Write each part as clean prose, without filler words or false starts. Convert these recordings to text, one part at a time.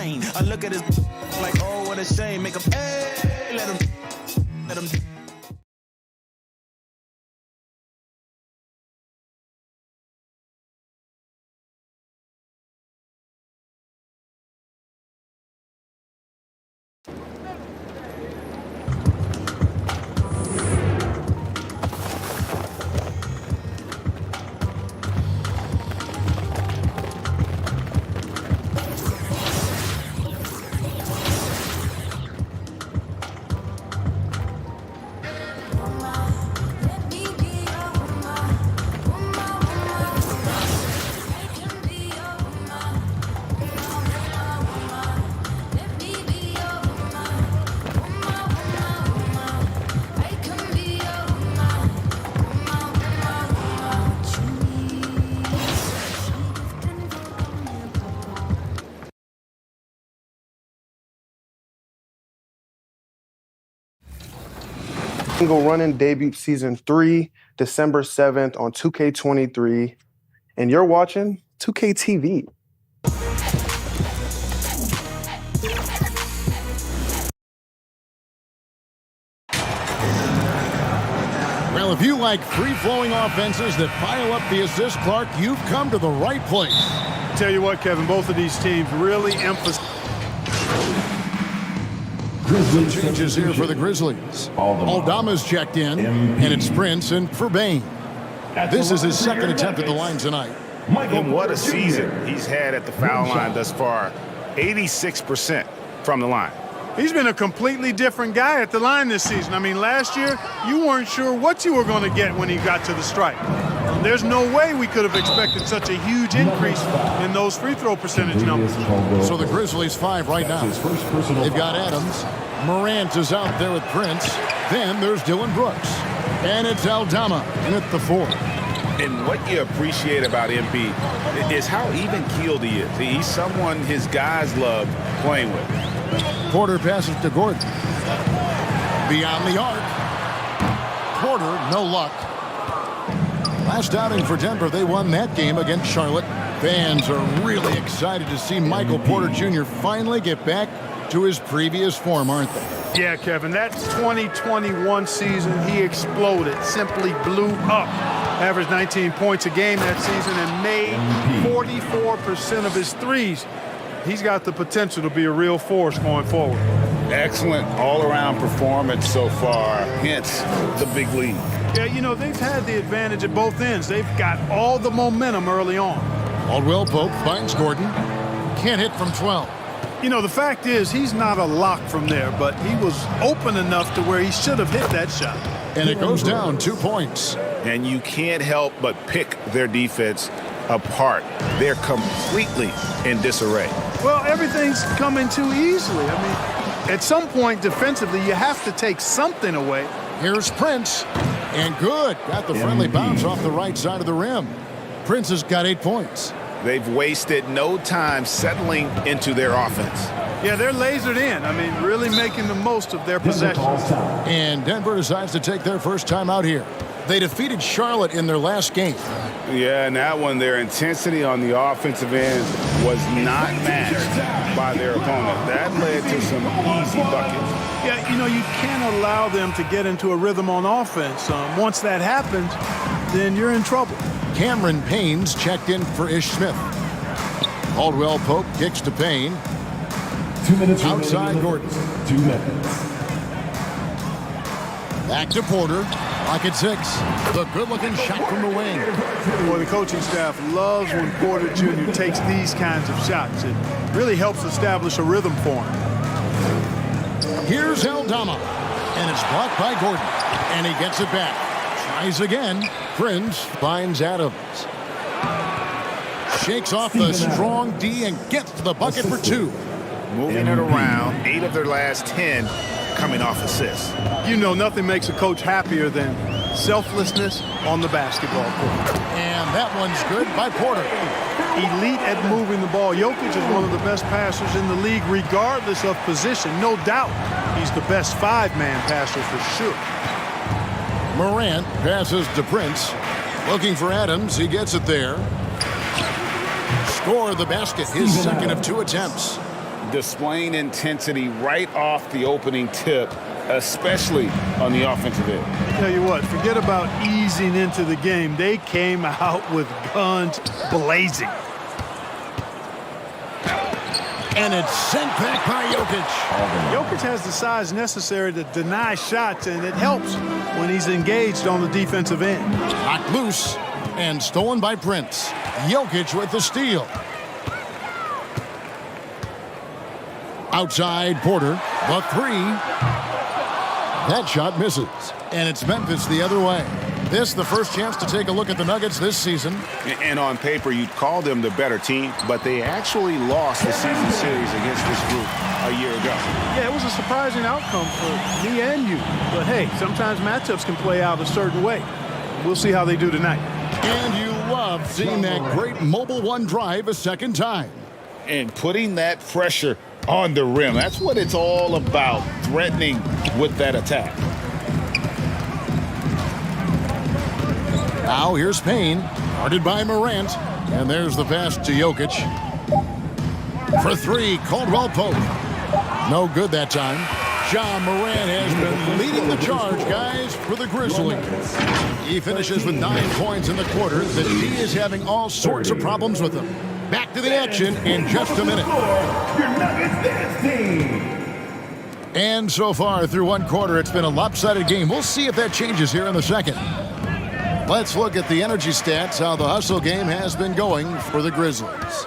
brain. I look at his like, oh, what a shame. Make him, hey, let him. Single Running debut season 3, December 7th on 2K23. And you're watching 2K TV. Well, if you like free-flowing offenses that pile up the assist, Clark, you've come to the right place. Tell you what, Kevin, both of these teams really emphasize. Some changes here for the Grizzlies. Aldama's checked in, and it's Prince and for Bain. This is his second attempt at the line tonight. And what a season he's had at the foul line thus far. 86% from the line. He's been a completely different guy at the line this season. I mean, last year, you weren't sure what you were going to get when he got to the stripe. There's no way we could have expected such a huge increase in those free throw percentage numbers. So the Grizzlies 5 right now. They've got Adams. Morant is out there with Prince. Then there's Dylan Brooks. And it's Aldama with the 4. And what you appreciate about MP is how even-keeled he is. He's someone his guys love playing with. Porter passes to Gordon. Beyond the arc. Porter, no luck. Last outing for Denver, they won that game against Charlotte. Fans are really excited to see Michael Porter Jr. finally get back to his previous form, aren't they? Yeah, Kevin, that 2021 season, he exploded, simply blew up. Averaged 19 points a game that season and made 44% of his threes. He's got the potential to be a real force going forward. Excellent all-around performance so far, hence the big lead. Yeah, you know, they've had the advantage at both ends. They've got all the momentum early on. Caldwell Pope finds Gordon. Can't hit from 12. You know, the fact is he's not a lock from there, but he was open enough to where he should have hit that shot. And it goes down 2 points. And you can't help but pick their defense apart. They're completely in disarray. Well, everything's coming too easily. I mean, at some point defensively, you have to take something away. Here's Prince. And good. Got the friendly bounce off the right side of the rim. Prince has got 8 points. They've wasted no time settling into their offense. Yeah, they're lasered in. I mean, really making the most of their possessions. And Denver decides to take their first time out here. They defeated Charlotte in their last game. Yeah, and that one, their intensity on the offensive end was not matched by their opponent. That led to some easy buckets. Yeah, you know, you can't allow them to get into a rhythm on offense. Once that happens, then you're in trouble. Cameron Payne's checked in for Ish Smith. Caldwell Pope kicks to Payne. 2 minutes outside Gordon. 2 minutes. Back to Porter. Lock at 6. The good-looking shot from the wing. Boy, the coaching staff loves when Porter Jr. takes these kinds of shots. It really helps establish a rhythm for him. Here's Aldama. And it's blocked by Gordon. And he gets it back. Tries again. Prince finds Adams. Shakes off the strong D and gets to the bucket for 2. Moving it around. 8 of their last 10 coming off assists. You know, nothing makes a coach happier than selflessness on the basketball court. And that one's good by Porter. Elite at moving the ball. Jokic is one of the best passers in the league, regardless of position. No doubt he's the best 5-man passer for sure. Morant passes to Prince. Looking for Adams. He gets it there. Score the basket. His second of 2 attempts. displaying intensity right off the opening tip, especially on the offensive end. Tell you what, forget about easing into the game. They came out with guns blazing. And it's sent back by Jokic. Jokic has the size necessary to deny shots, and it helps when he's engaged on the defensive end. Knocked loose and stolen by Prince. Jokic with the steal. Outside Porter, the three. That shot misses. And it's Memphis the other way. This the first chance to take a look at the Nuggets this season. And on paper, you'd call them the better team, but they actually lost the season series against this group a year ago. Yeah, it was a surprising outcome for me and you. But hey, sometimes matchups can play out a certain way. We'll see how they do tonight. And you love seeing that great mobile one drive a second time. And putting that pressure on the rim. That's what it's all about, threatening with that attack. Now here's Payne, guarded by Morant. And there's the pass to Jokic. For three, Caldwell Pope. No good that time. John Morant has been leading the charge, guys, for the Grizzlies. He finishes with 9 points in the quarter. The D is having all sorts of problems with him. Back to the action in just a minute. And so far through one quarter, it's been a lopsided game. We'll see if that changes here in the second. Let's look at the energy stats, how the hustle game has been going for the Grizzlies.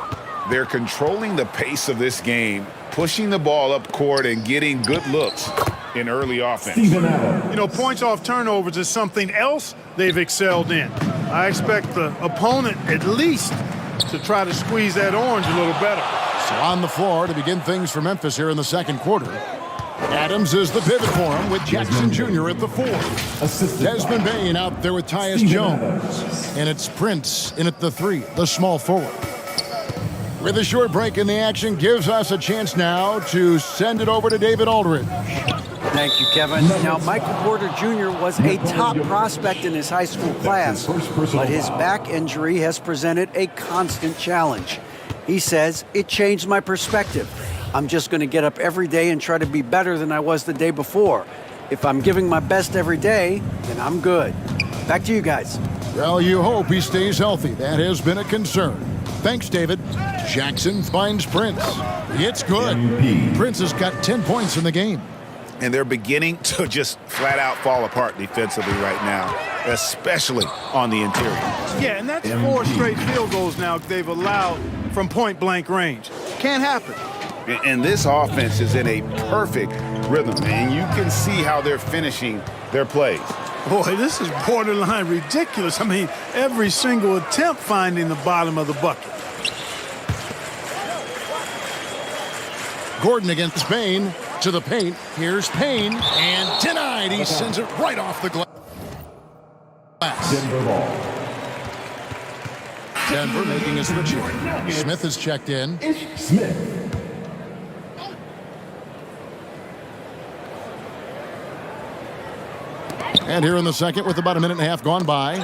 They're controlling the pace of this game, pushing the ball up court and getting good looks in early offense. You know, points off turnovers is something else they've excelled in. I expect the opponent at least to try to squeeze that orange a little better. So on the floor to begin things for Memphis here in the second quarter. Adams is the pivot for him with Jackson Jr. at the 4. Desmond Bane out there with Tyus Jones. And it's Prince in at the 3, the small forward. With a short break in the action, gives us a chance now to send it over to David Aldridge. Thank you, Kevin. Now, Michael Porter Jr. was a top prospect in his high school class, but his back injury has presented a constant challenge. He says, it changed my perspective. I'm just going to get up every day and try to be better than I was the day before. If I'm giving my best every day, then I'm good. Back to you guys. Well, you hope he stays healthy. That has been a concern. Thanks, David. Jackson finds Prince. It's good. Prince has got 10 points in the game. And they're beginning to just flat out fall apart defensively right now, especially on the interior. Yeah, and that's 4 straight field goals now they've allowed from point-blank range. Can't happen. And this offense is in a perfect rhythm, and you can see how they're finishing their plays. Boy, this is borderline ridiculous. I mean, every single attempt finding the bottom of the bucket. Gordon against Payne to the paint. Here's Payne, and denied. He sends it right off the glass. Denver ball. Denver making a switch here. Smith has checked in. Smith. And here in the second with about a minute and a half gone by.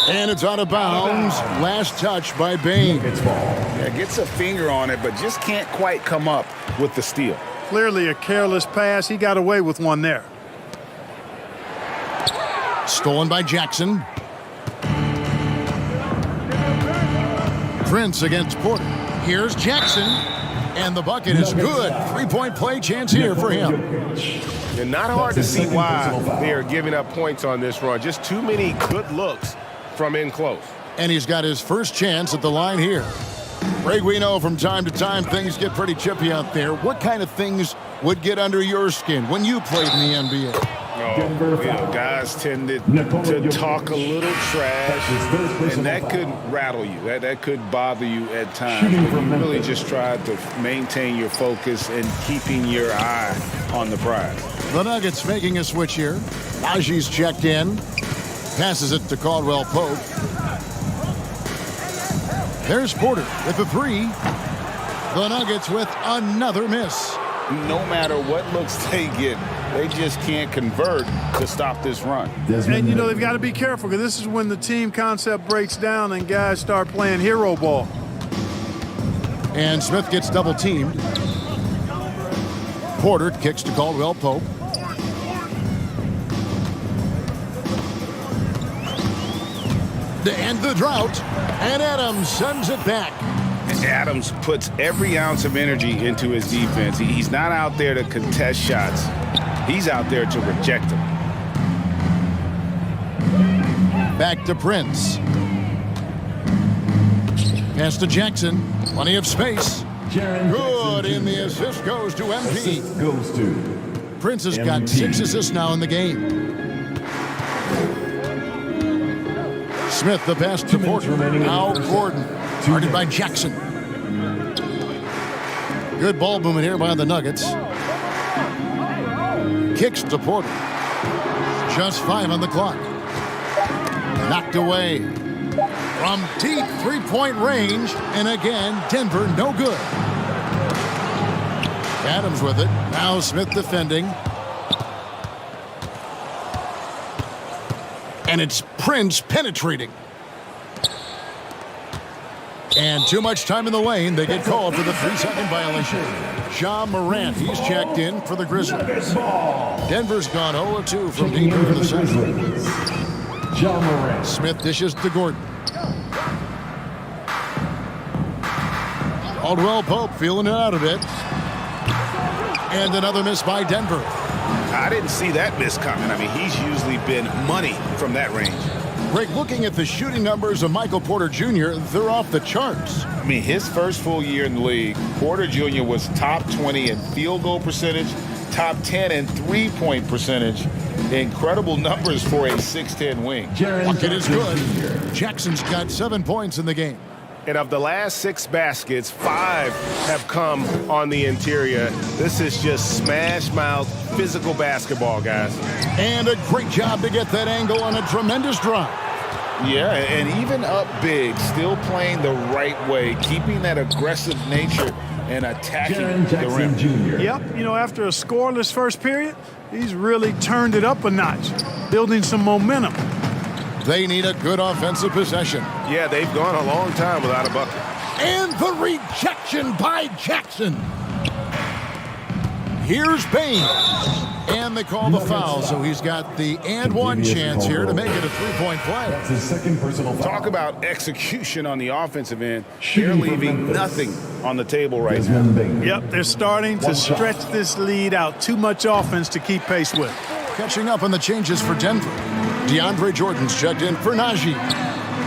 And it's out of bounds. Last touch by Bane. Yeah, gets a finger on it, but just can't quite come up with the steal. Clearly a careless pass. He got away with one there. Stolen by Jackson. Prince against Porter. Here's Jackson. And the bucket is good. 3-point play chance here for him. And not hard to see why they are giving up points on this run. Just too many good looks from in close. And he's got his first chance at the line here. Greg, we know from time to time things get pretty chippy out there. What kind of things would get under your skin when you played in the NBA? Guys tended to talk a little trash, and that could rattle you. That could bother you at times. But you really just tried to maintain your focus and keeping your eye on the prize. The Nuggets making a switch here. Najee's checked in. Passes it to Caldwell Pope. There's Porter with the 3. The Nuggets with another miss. No matter what looks they get, they just can't convert to stop this run. And, you know, they've got to be careful because this is when the team concept breaks down and guys start playing hero ball. And Smith gets double teamed. Porter kicks to Caldwell Pope. To end the drought, and Adams sends it back. Adams puts every ounce of energy into his defense. He's not out there to contest shots. He's out there to reject them. Back to Prince. Pass to Jackson. Plenty of space. Good, and the assist goes to MP. Assist goes to Prince has got 6 assists now in the game. Smith, the pass to Porter. Now Gordon. Guarded by Jackson. Good ball movement here by the Nuggets. Kicks to Porter. Just 5 on the clock. Knocked away. From deep three-point range. And again, Denver no good. Adams with it. Now Smith defending. And it's Prince penetrating. And too much time in the lane. They get called for the 3-second violation. Ja Morant, he's checked in for the Grizzlies. Denver's gone 0-2 from deep in the second. Ja Morant. Smith dishes to Gordon. Caldwell Pope feeling it out a bit. And another miss by Denver. I didn't see that miss coming. I mean, he's usually been money from that range. Greg, looking at the shooting numbers of Michael Porter Jr., they're off the charts. I mean, his first full year in the league, Porter Jr. was top 20 in field goal percentage, top 10 in three-point percentage. Incredible numbers for a 6'10 wing. Bucket is good. Jackson's got 7 points in the game. And of the last 6 baskets, 5 have come on the interior. This is just smash-mouth physical basketball, guys. And a great job to get that angle on a tremendous drive. Yeah, and even up big, still playing the right way, keeping that aggressive nature and attacking the rim. Jr. Yep, you know, after a scoreless first period, he's really turned it up a notch, building some momentum. They need a good offensive possession. Yeah, they've gone a long time without a bucket. And the rejection by Jackson. Here's Bain. And they call the foul, so he's got the and one chance here to make it a 3-point play. That's his second personal foul. Talk about execution on the offensive end. They're leaving nothing on the table right now. Yep, they're starting to stretch this lead out. Too much offense to keep pace with. Catching up on the changes for Denver. DeAndre Jordan's checked in for Najee.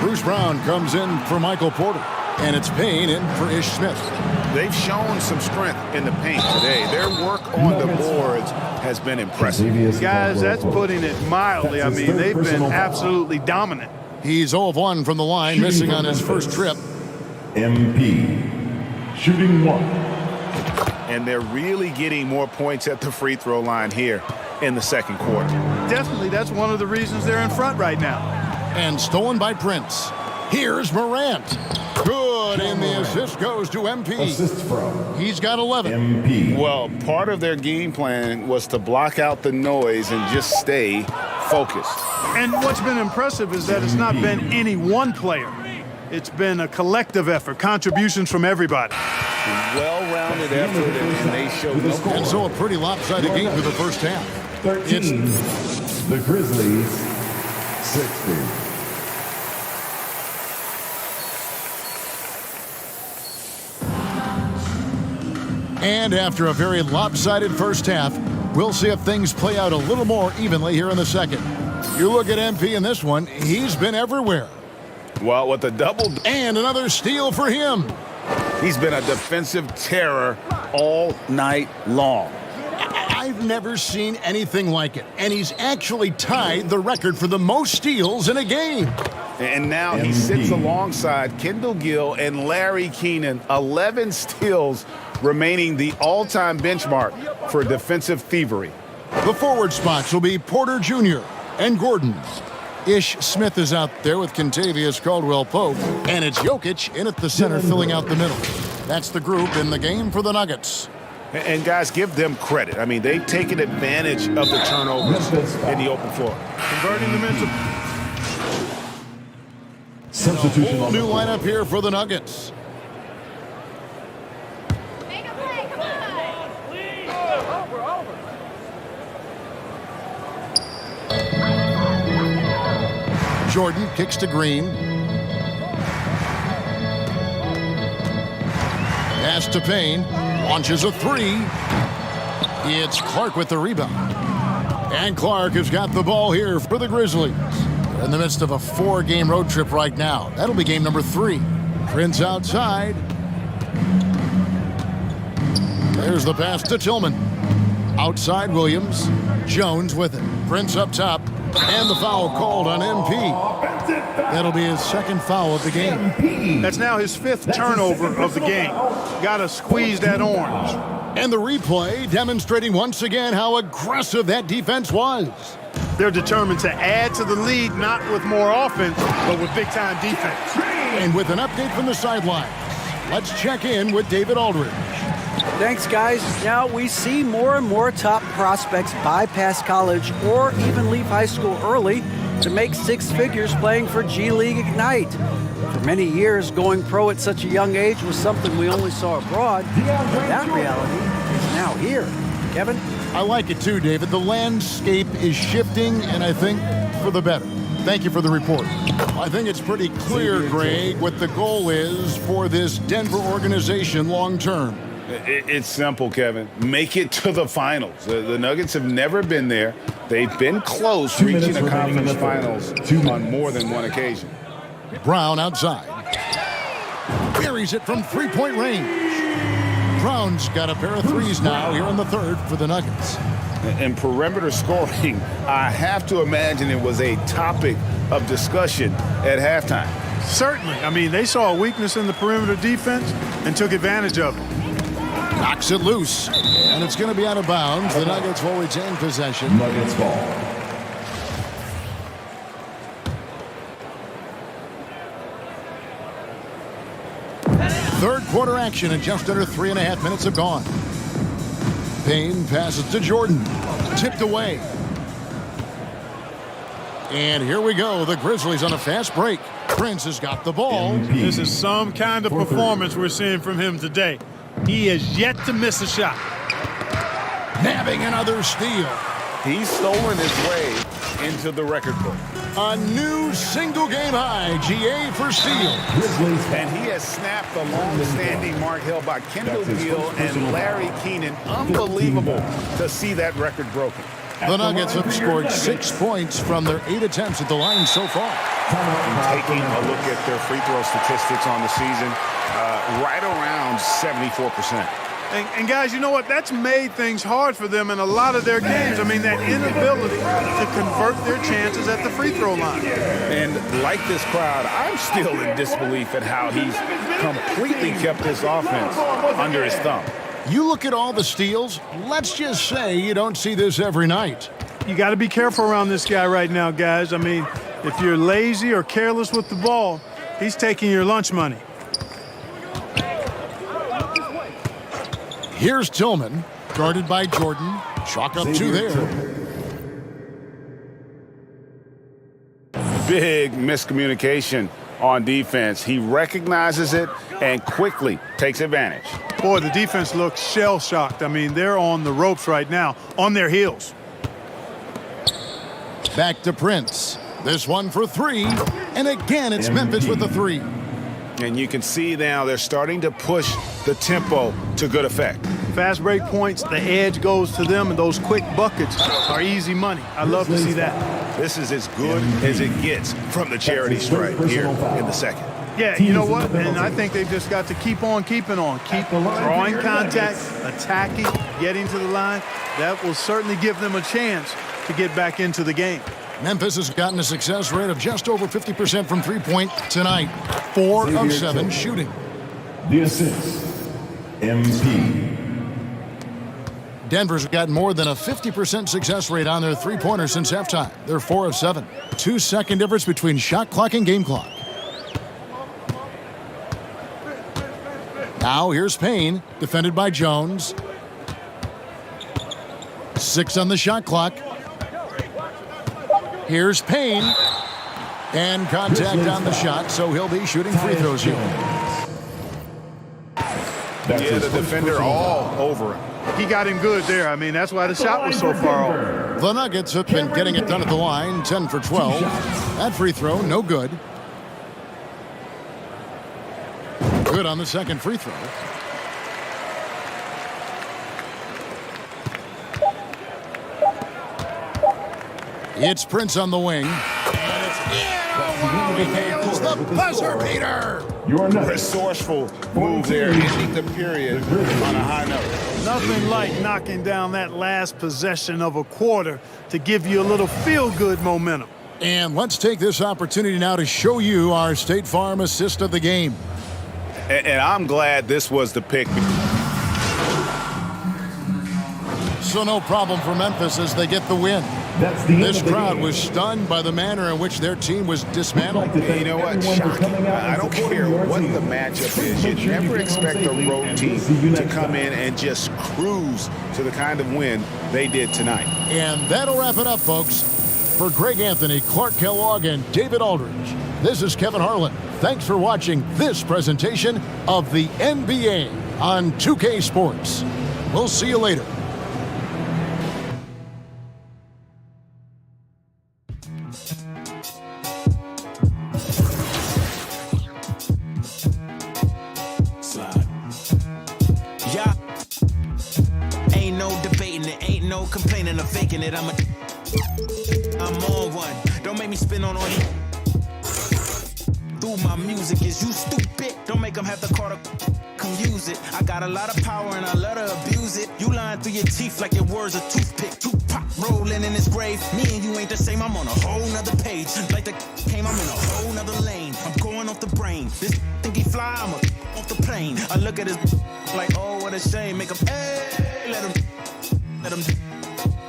Bruce Brown comes in for Michael Porter. And it's Payne in for Ish Smith. They've shown some strength in the paint today. Their work on the boards has been impressive. Guys, that's putting it mildly. I mean, they've been absolutely dominant. He's 0 of 1 from the line, missing on his first trip. MP. Shooting 1. And they're really getting more points at the free throw line here in the second quarter. Definitely, that's one of the reasons they're in front right now. And stolen by Prince. Here's Morant. Good, and the assist goes to MP. Assist from He's got 11. MP. Well, part of their game plan was to block out the noise and just stay focused. And what's been impressive is that it's not been any one player. It's been a collective effort, contributions from everybody. Well-rounded effort, and they showed no And so a pretty lopsided game for the first half. 13. The Grizzlies. 60. And after a very lopsided first half, we'll see if things play out a little more evenly here in the second. You look at MP in this one, he's been everywhere. Well, with the double, And another steal for him. he's been a defensive terror all night long. I've never seen anything like it. And he's actually tied the record for the most steals in a game. And now he sits alongside Kendall Gill and Larry Keenan, 11 steals, remaining the all-time benchmark for defensive thievery. The forward spots will be Porter Jr. and Gordon. Ish Smith is out there with Kentavious Caldwell-Pope. And it's Jokic in at the center, filling out the middle. That's the group in the game for the Nuggets. And guys, give them credit. I mean, they've taken advantage of the turnovers in the open floor. Converting them into Substitution on the New floor. lineup here for the Nuggets. Jordan kicks to Green. Pass to Payne. Launches a three. It's Clark with the rebound. And Clark has got the ball here for the Grizzlies. They're in the midst of a 4-game road trip right now. That'll be game number 3. Prince outside. There's the pass to Tillman. Outside Williams. Jones with it. Prince up top. And the foul called on MP. That'll be his second foul of the game. That's now his 5th turnover of the game. Got to squeeze that orange. And the replay demonstrating once again how aggressive that defense was. They're determined to add to the lead, not with more offense, but with big-time defense. And with an update from the sidelines, let's check in with David Aldridge. Thanks, guys. Now we see more and more top prospects bypass college or even leave high school early to make 6 figures playing for G League Ignite. For many years, going pro at such a young age was something we only saw abroad. That reality is now here. Kevin? I like it too, David. The landscape is shifting, and I think for the better. Thank you for the report. I think it's pretty clear, Greg, what the goal is for this Denver organization long term. It's simple, Kevin. Make it to the finals. The Nuggets have never been there. They've been close reaching the conference finals on more than one occasion. Brown outside. Buries it from three-point range. Brown's got a pair of threes now here in the third for the Nuggets. And perimeter scoring, I have to imagine it was a topic of discussion at halftime. Certainly. I mean, they saw a weakness in the perimeter defense and took advantage of it. Knocks it loose, and it's going to be out of bounds. The Nuggets will retain possession. Nuggets ball. Third quarter action, and just under 3.5 minutes have gone. Payne passes to Jordan. Tipped away. And here we go. The Grizzlies on a fast break. Prince has got the ball. This is some kind of performance we're seeing from him today. He has yet to miss a shot. Nabbing another steal. He's stolen his way into the record book. A new single-game high, GA for steal. And he has snapped the long-standing mark held by Kendall Gill and Larry Keenan. Unbelievable to see that record broken. The Nuggets have scored 6 points from their 8 attempts at the line so far. Taking a look at their free throw statistics on the season, right around 74%. And guys, you know what? That's made things hard for them in a lot of their games. I mean, that inability to convert their chances at the free throw line. And like this crowd, I'm still in disbelief at how he's completely kept this offense under his thumb. You look at all the steals, let's just say you don't see this every night. You got to be careful around this guy right now, guys. I mean, if you're lazy or careless with the ball, he's taking your lunch money. Here's Tillman, guarded by Jordan. Chalk up 2 there. Big miscommunication on defense. He recognizes it and quickly takes advantage. Boy, the defense looks shell-shocked. I mean, they're on the ropes right now, on their heels. Back to Prince. This one for 3. And again, it's Memphis with the 3. And you can see now they're starting to push the tempo to good effect. Fast break points, the edge goes to them, and those quick buckets are easy money. I love to see that. This is as good as it gets from the charity stripe here in the second. Yeah, you know what? And I think they've just got to keep on keeping on. Keep drawing contact, attacking, getting to the line. That will certainly give them a chance to get back into the game. Memphis has gotten a success rate of just over 50% from three-point tonight. 4 of 7 shooting. The assist, MP. Denver's gotten more than a 50% success rate on their three-pointer since halftime. They're 4 of 7. 2-second difference between shot clock and game clock. Now here's Payne, defended by Jones. 6 on the shot clock. Here's Payne. And contact on the shot, so he'll be shooting free throws here. Yeah, the defender all over him. he got him good there. I mean, that's why the shot was so far off. The Nuggets have been getting it done at the line, 10 for 12. That free throw, no good. Good on the second free throw. It's Prince on the wing. And it's in. Oh, he nails the buzzer beater. Resourceful move there, ending the period on a high note. Nothing like knocking down that last possession of a quarter to give you a little feel-good momentum. And let's take this opportunity now to show you our State Farm assist of the game. And I'm glad this was the pick. So no problem for Memphis as they get the win. This crowd was stunned by the manner in which their team was dismantled. You know what? Shocking. I don't care what the matchup is. You never expect a road team to come in and just cruise to the kind of win they did tonight. And that'll wrap it up, folks. For Greg Anthony, Clark Kellogg, and David Aldridge, this is Kevin Harlan. Thanks for watching this presentation of the NBA on 2K Sports. We'll see you later. Complaining of faking it, I'm on one. Don't make me spin on you. Through my music, is you stupid? Don't make them have the car to come use it. I got a lot of power and I love to abuse it. You lying through your teeth like your words a toothpick. Tupac rolling in his grave. Me and you ain't the same, I'm on a whole nother page. Like the came, I'm in a whole nother lane. I'm going off the brain. This think he fly, I'm off the plane. I look at his like, oh, what a shame. Make him, hey, let him.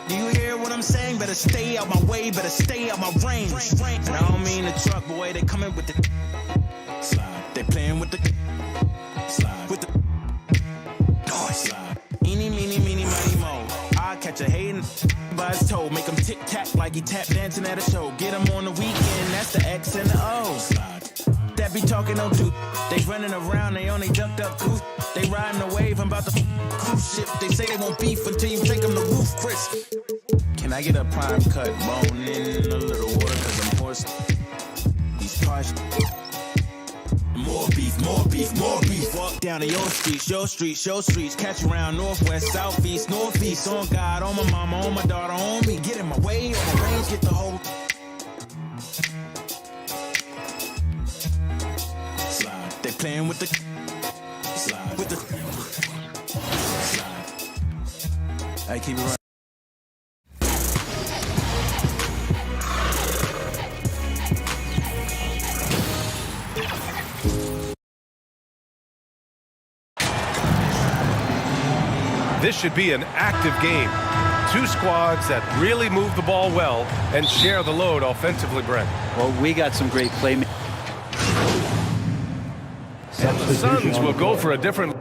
Do you hear what I'm saying? Better stay out my way, better stay out my range. And I don't mean the truck, boy, they coming with the slide. They playing with the slide. With the noise. Eeny, meeny, meeny, miny, mo. I'll catch a hating by his toe. Make him tic-tac like he tap dancing at a show. Get him on the weekend, that's the X and the O. That be talking no dude. They running around, they only ducked up goose. They riding the wave, I'm about to cruise ship. They say they won't beef until you take them to roof, Chris. Can I get a prime cut bone in a little water? Cause I'm hoarse. These cars. More beef, more beef, more beef. Walk down to your streets, your streets, your streets. Catch around northwest, southeast, northeast. On God, on my mama, on my daughter, on me. Get in my way, on my range, get the whole. Slide. They playing with the. Slide. With the. Slide. I keep it right. This should be an active game. Two squads that really move the ball well and share the load offensively, Brent. Well, we got some great play. And the Suns will go for a different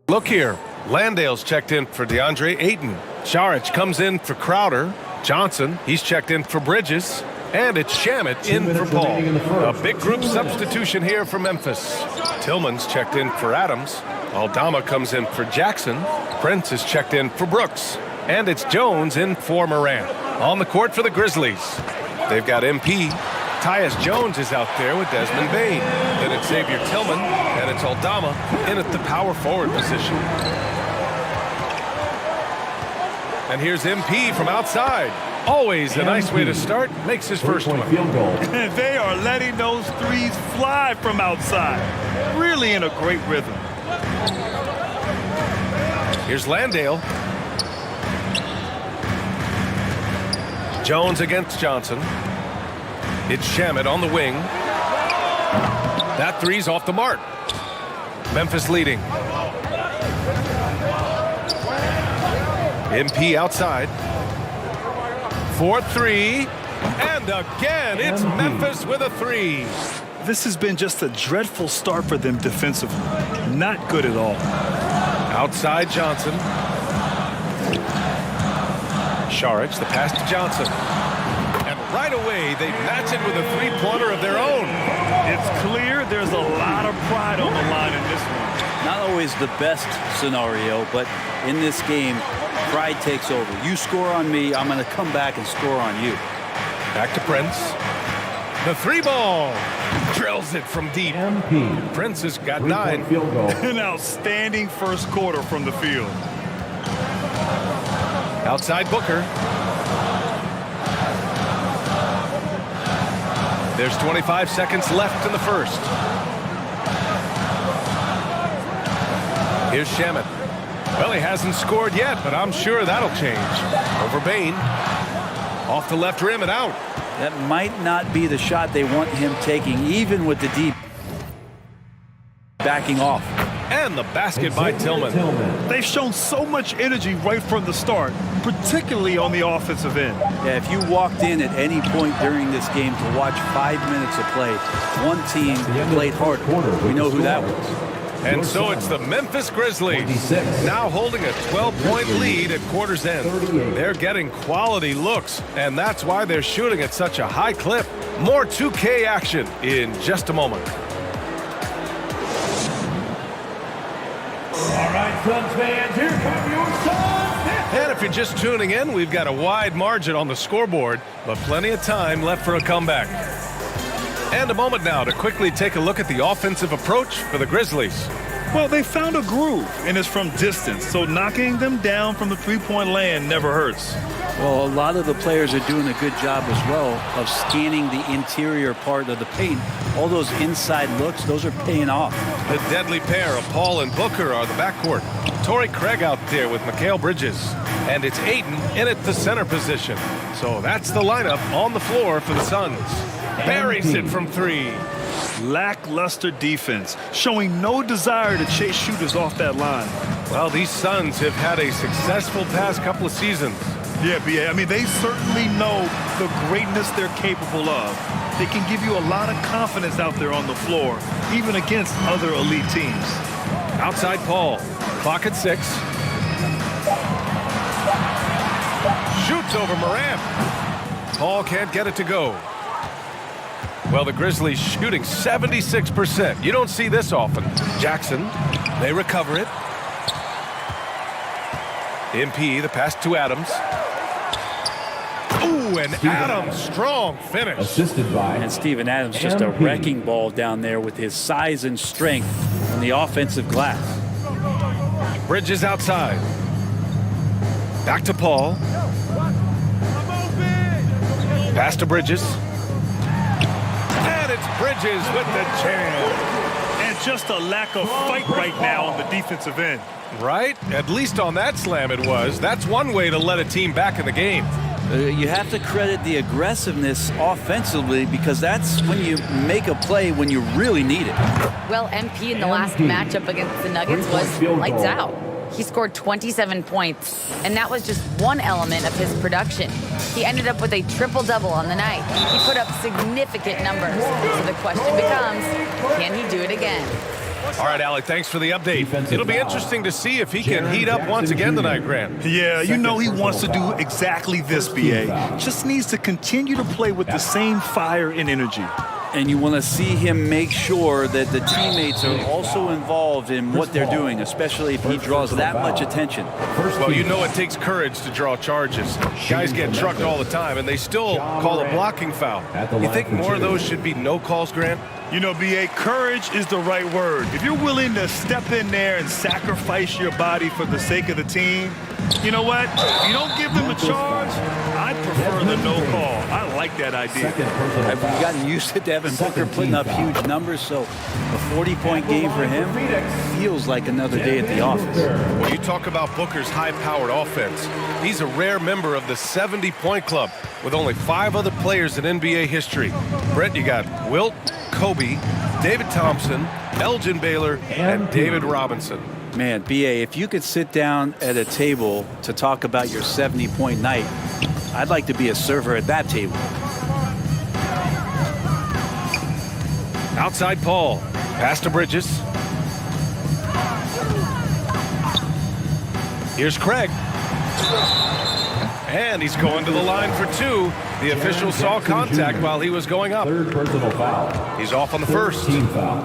look here. Landale's checked in for DeAndre Ayton. Saric comes in for Crowder. Johnson, he's checked in for Bridges. And it's Shamet in for Paul. A big group substitution here for Memphis. Tillman's checked in for Adams. Aldama comes in for Jackson. Prince is checked in for Brooks. And it's Jones in for Morant. On the court for the Grizzlies. They've got MP. Tyus Jones is out there with Desmond Bane. Then it's Xavier Tillman. And it's Aldama in at the power forward position. And here's MP from outside. Always a nice way to start. Makes his first one. They are letting those threes fly from outside. Really in a great rhythm. Here's Landale. Jones against Johnson. It's Shamet on the wing. That three's off the mark. Memphis leading. MP outside. 4-3, and again, it's Memphis with a three. This has been just a dreadful start for them defensively. Not good at all. Outside Johnson. Saric, the pass to Johnson. And right away, they match it with a three-pointer of their own. It's clear there's a lot of pride on the line in this one. Not always the best scenario, but in this game, pride takes over. You score on me, I'm going to come back and score on you. Back to Prince. The three ball. Drills it from deep. Prince has got 9. Field goal. An outstanding first quarter from the field. Outside Booker. There's 25 seconds left in the first. Here's Shamet. Well, he hasn't scored yet, but I'm sure that'll change. Over Bain. Off the left rim and out. That might not be the shot they want him taking, even with the deep backing off. And the basket by Tillman. They've shown so much energy right from the start, particularly on the offensive end. Yeah, if you walked in at any point during this game to watch 5 minutes of play, one team played harder. We know who that was. And so it's the Memphis Grizzlies, now holding a 12-point lead at quarter's end. They're getting quality looks, and that's why they're shooting at such a high clip. More 2K action in just a moment. All right, Suns fans, here come your Suns. And if you're just tuning in, we've got a wide margin on the scoreboard, but plenty of time left for a comeback. And a moment now to quickly take a look at the offensive approach for the Grizzlies. Well, they found a groove, and it's from distance, so knocking them down from the three-point land never hurts. Well, a lot of the players are doing a good job as well of scanning the interior part of the paint. All those inside looks, those are paying off. The deadly pair of Paul and Booker are the backcourt. Torrey Craig out there with Mikal Bridges. And it's Ayton in at the center position. So that's the lineup on the floor for the Suns. Buries it from 3. Lackluster defense, showing no desire to chase shooters off that line. Well, these Suns have had a successful past couple of seasons. Yeah, BA. I mean, they certainly know the greatness they're capable of. They can give you a lot of confidence out there on the floor, even against other elite teams. Outside Paul. Clock at 6. Shoots over Morant. Paul can't get it to go. Well, the Grizzlies shooting 76%. You don't see this often. Jackson, they recover it. MP, the pass to Adams. Ooh, and Adams, strong finish. Assisted by. And Steven Adams just a wrecking ball down there with his size and strength on the offensive glass. Bridges outside. Back to Paul. Pass to Bridges. And it's Bridges with the jam. And just a lack of fight right now on the defensive end. Right? At least on that slam it was. That's one way to let a team back in the game. You have to credit the aggressiveness offensively because that's when you make a play when you really need it. Well, MP in the last matchup against the Nuggets was lights out. He scored 27 points, and that was just one element of his production. He ended up with a triple-double on the night. He put up significant numbers. So the question becomes, can he do it again? All right, Alec, thanks for the update. It'll be interesting to see if he can heat up once again tonight, Grant. Yeah, you know he wants to do exactly this, BA. Just needs to continue to play with the same fire and energy. And you want to see him make sure that the teammates are also involved in what they're doing, especially if he draws that much attention. Well, you know it takes courage to draw charges. Guys get trucked all the time, and they still call a blocking foul. You think more of those should be no calls, Grant? You know, BA, courage is the right word. If you're willing to step in there and sacrifice your body for the sake of the team, you know what? If you don't give them a charge, I prefer the no call. I like that idea. Have we gotten used to Devin Booker putting up huge numbers, so a 40-point game for him feels like another day at the office. Well, you talk about Booker's high-powered offense. He's a rare member of the 70-point club with only 5 other players in NBA history. Brent, you got Wilt, Kobe, David Thompson, Elgin Baylor, and David Robinson. Man, BA, if you could sit down at a table to talk about your 70-point night, I'd like to be a server at that table. Outside Paul. Pass to Bridges. Here's Craig. And he's going to the line for 2. The official saw contact while he was going up. Third personal foul. He's off on the first. Team foul.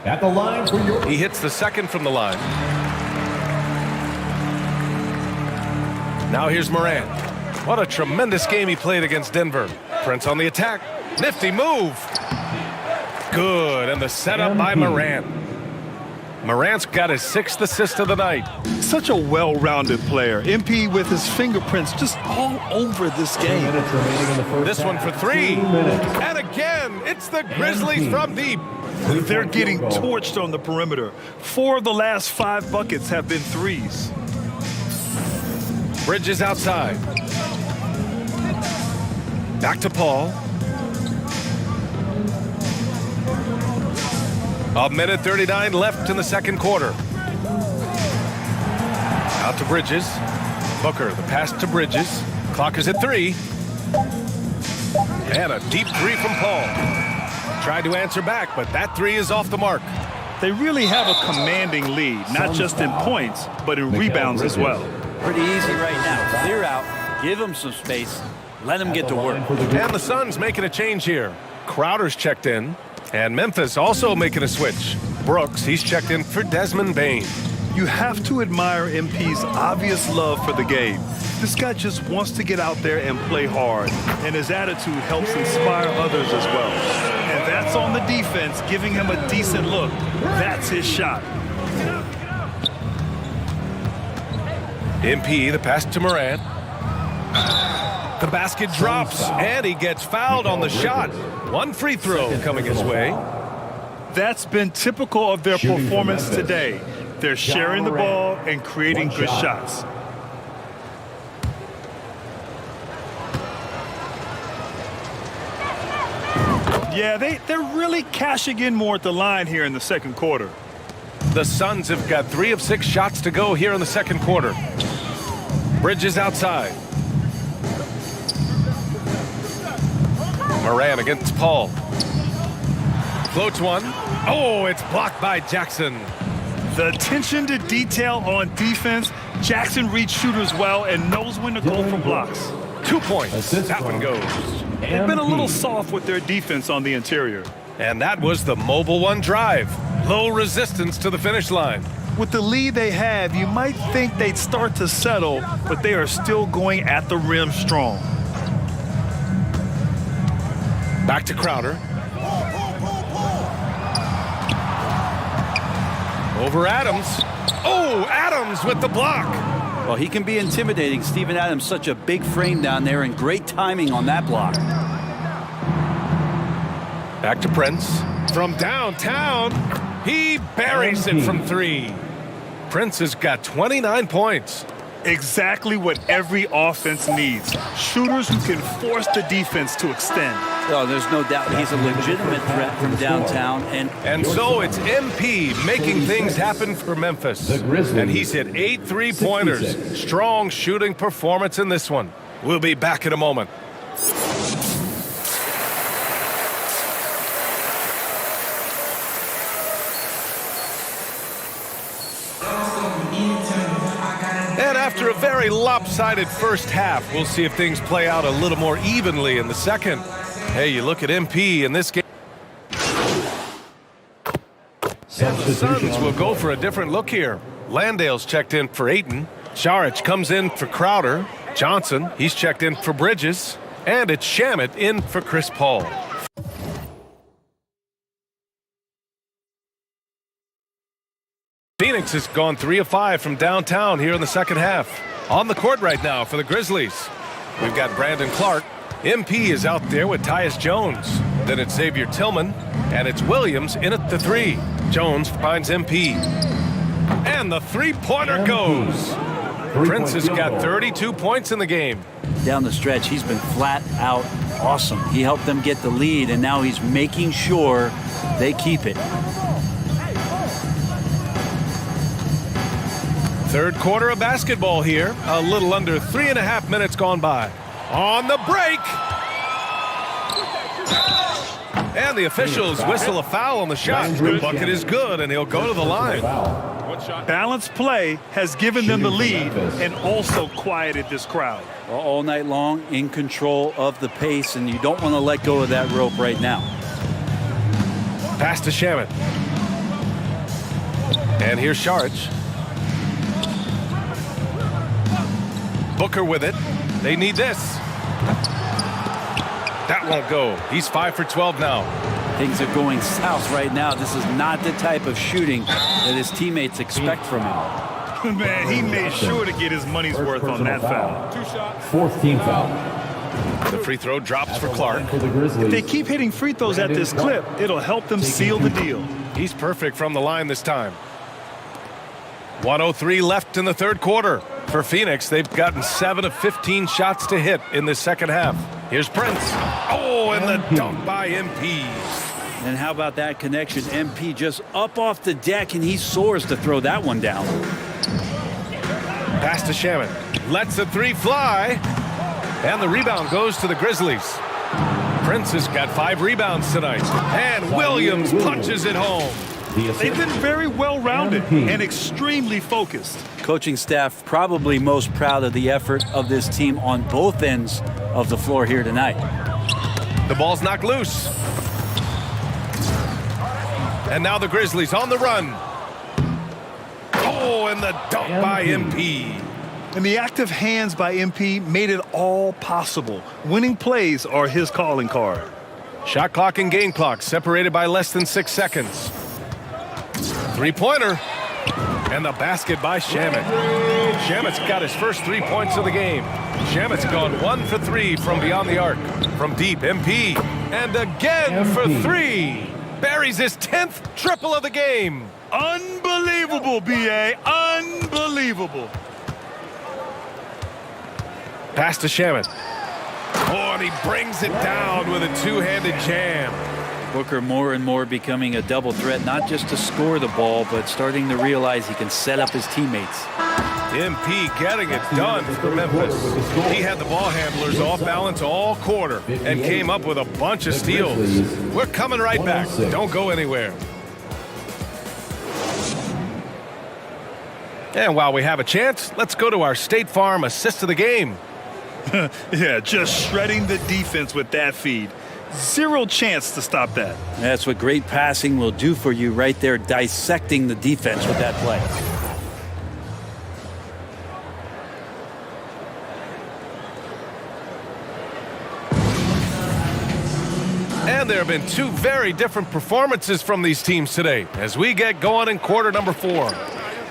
At the line for your... He hits the second from the line. Now here's Morant. What a tremendous game he played against Denver. Prince on the attack. Nifty move. Good, and the setup by Morant. Morant's got his 6th assist of the night. Such a well-rounded player. MP with his fingerprints just all over this game. This one for 3. And again, it's the Grizzlies from deep. They're getting torched on the perimeter. 4 of the last 5 buckets have been threes. Bridges outside. Back to Paul. A minute 39 left in the second quarter. Out to Bridges. Booker, the pass to Bridges. Clock is at 3. And a deep 3 from Paul. Tried to answer back, but that 3 is off the mark. They really have a commanding lead, not just in points, but in rebounds as well. Pretty easy right now. Clear out, give him some space, let him get to work. And the Suns making a change here. Crowder's checked in, and Memphis also making a switch. Brooks, he's checked in for Desmond Bane. You have to admire MP's obvious love for the game. This guy just wants to get out there and play hard, and his attitude helps inspire others as well. And that's on the defense, giving him a decent look. That's his shot. MP, the pass to Morant. The basket drops, and he gets fouled on the shot. 1 free throw coming his way. That's been typical of their performance today. They're sharing the ball and creating good shots. Yeah, they're really cashing in more at the line here in the second quarter. The Suns have got 3 of 6 shots to go here in the second quarter. Bridges outside. Morant against Paul. Floats one. Oh, it's blocked by Jackson. The attention to detail on defense. Jackson reads shooters well and knows when to go for blocks. 2 points. That one goes. They've been a little soft with their defense on the interior. And that was the mobile one drive. Low resistance to the finish line. With the lead they have, you might think they'd start to settle, but they are still going at the rim strong. Back to Crowder. Over Adams. Oh, Adams with the block. Well, he can be intimidating. Steven Adams, such a big frame down there, and great timing on that block. Back to Prince. From downtown, he buries it from 3. Prince has got 29 points. Exactly what every offense needs. Shooters who can force the defense to extend. Oh, there's no doubt he's a legitimate threat from downtown. And so it's MP making things happen for Memphis. And he's hit 8 3-pointers. Strong shooting performance in this one. We'll be back in a moment. And after a very lopsided first half, we'll see if things play out a little more evenly in the second. Hey, you look at MP in this game. And the Suns will go for a different look here. Landale's checked in for Ayton. Šarić comes in for Crowder. Johnson, he's checked in for Bridges. And it's Shamet in for Chris Paul. Phoenix has gone 3 of 5 from downtown here in the second half. On the court right now for the Grizzlies. We've got Brandon Clark. MP is out there with Tyus Jones. Then it's Xavier Tillman. And it's Williams in at the 3. Jones finds MP. And the 3-pointer goes. Prince has got 32 points in the game. Down the stretch, he's been flat out awesome. He helped them get the lead, and now he's making sure they keep it. Third quarter of basketball here. A little under 3.5 minutes gone by. On the break. And the officials whistle a foul on the shot. The bucket is good, and he'll go to the line. Balanced play has given them the lead and also quieted this crowd. all night long, in control of the pace, and you don't want to let go of that rope right now. Pass to Shamet. And here's Šarić. Booker with it. They need this. That won't go. He's 5 for 12 now. Things are going south right now. This is not the type of shooting that his teammates expect from him. Man, he made sure to get his money's worth on that foul. 2 shots. 4th team foul. The free throw drops for Clark. If they keep hitting free throws at this clip, it'll help them seal the deal. He's perfect from the line this time. 1:03 left in the third quarter. For Phoenix, they've gotten 7 of 15 shots to hit in the second half. Here's Prince. Oh, and the dunk by MP. And how about that connection? MP just up off the deck, and he soars to throw that one down. Pass to Shamet. Lets the three fly. And the rebound goes to the Grizzlies. Prince has got 5 rebounds tonight. And Williams punches it home. They've been very well-rounded and extremely focused. Coaching staff probably most proud of the effort of this team on both ends of the floor here tonight. The ball's knocked loose. And now the Grizzlies on the run. Oh, and the dunk by MP. And the active hands by MP made it all possible. Winning plays are his calling card. Shot clock and game clock separated by less than 6 seconds. Three-pointer. And the basket by Shamet. Shamet's got his first 3 points of the game. Shamet's gone 1 for 3 from beyond the arc. From deep, MP. And again for 3. Buries his 10th triple of the game. Unbelievable, B.A. Unbelievable. Pass to Shamet. Oh, and he brings it down with a two-handed jam. Booker more and more becoming a double threat, not just to score the ball, but starting to realize he can set up his teammates. MP getting it done for Memphis. He had the ball handlers off balance all quarter and came up with a bunch of steals. We're coming right back. Don't go anywhere. And while we have a chance, let's go to our State Farm assist of the game. Yeah, just shredding the defense with that feed. Zero chance to stop that. That's what great passing will do for you right there, dissecting the defense with that play. And there have been 2 very different performances from these teams today as we get going in quarter number 4.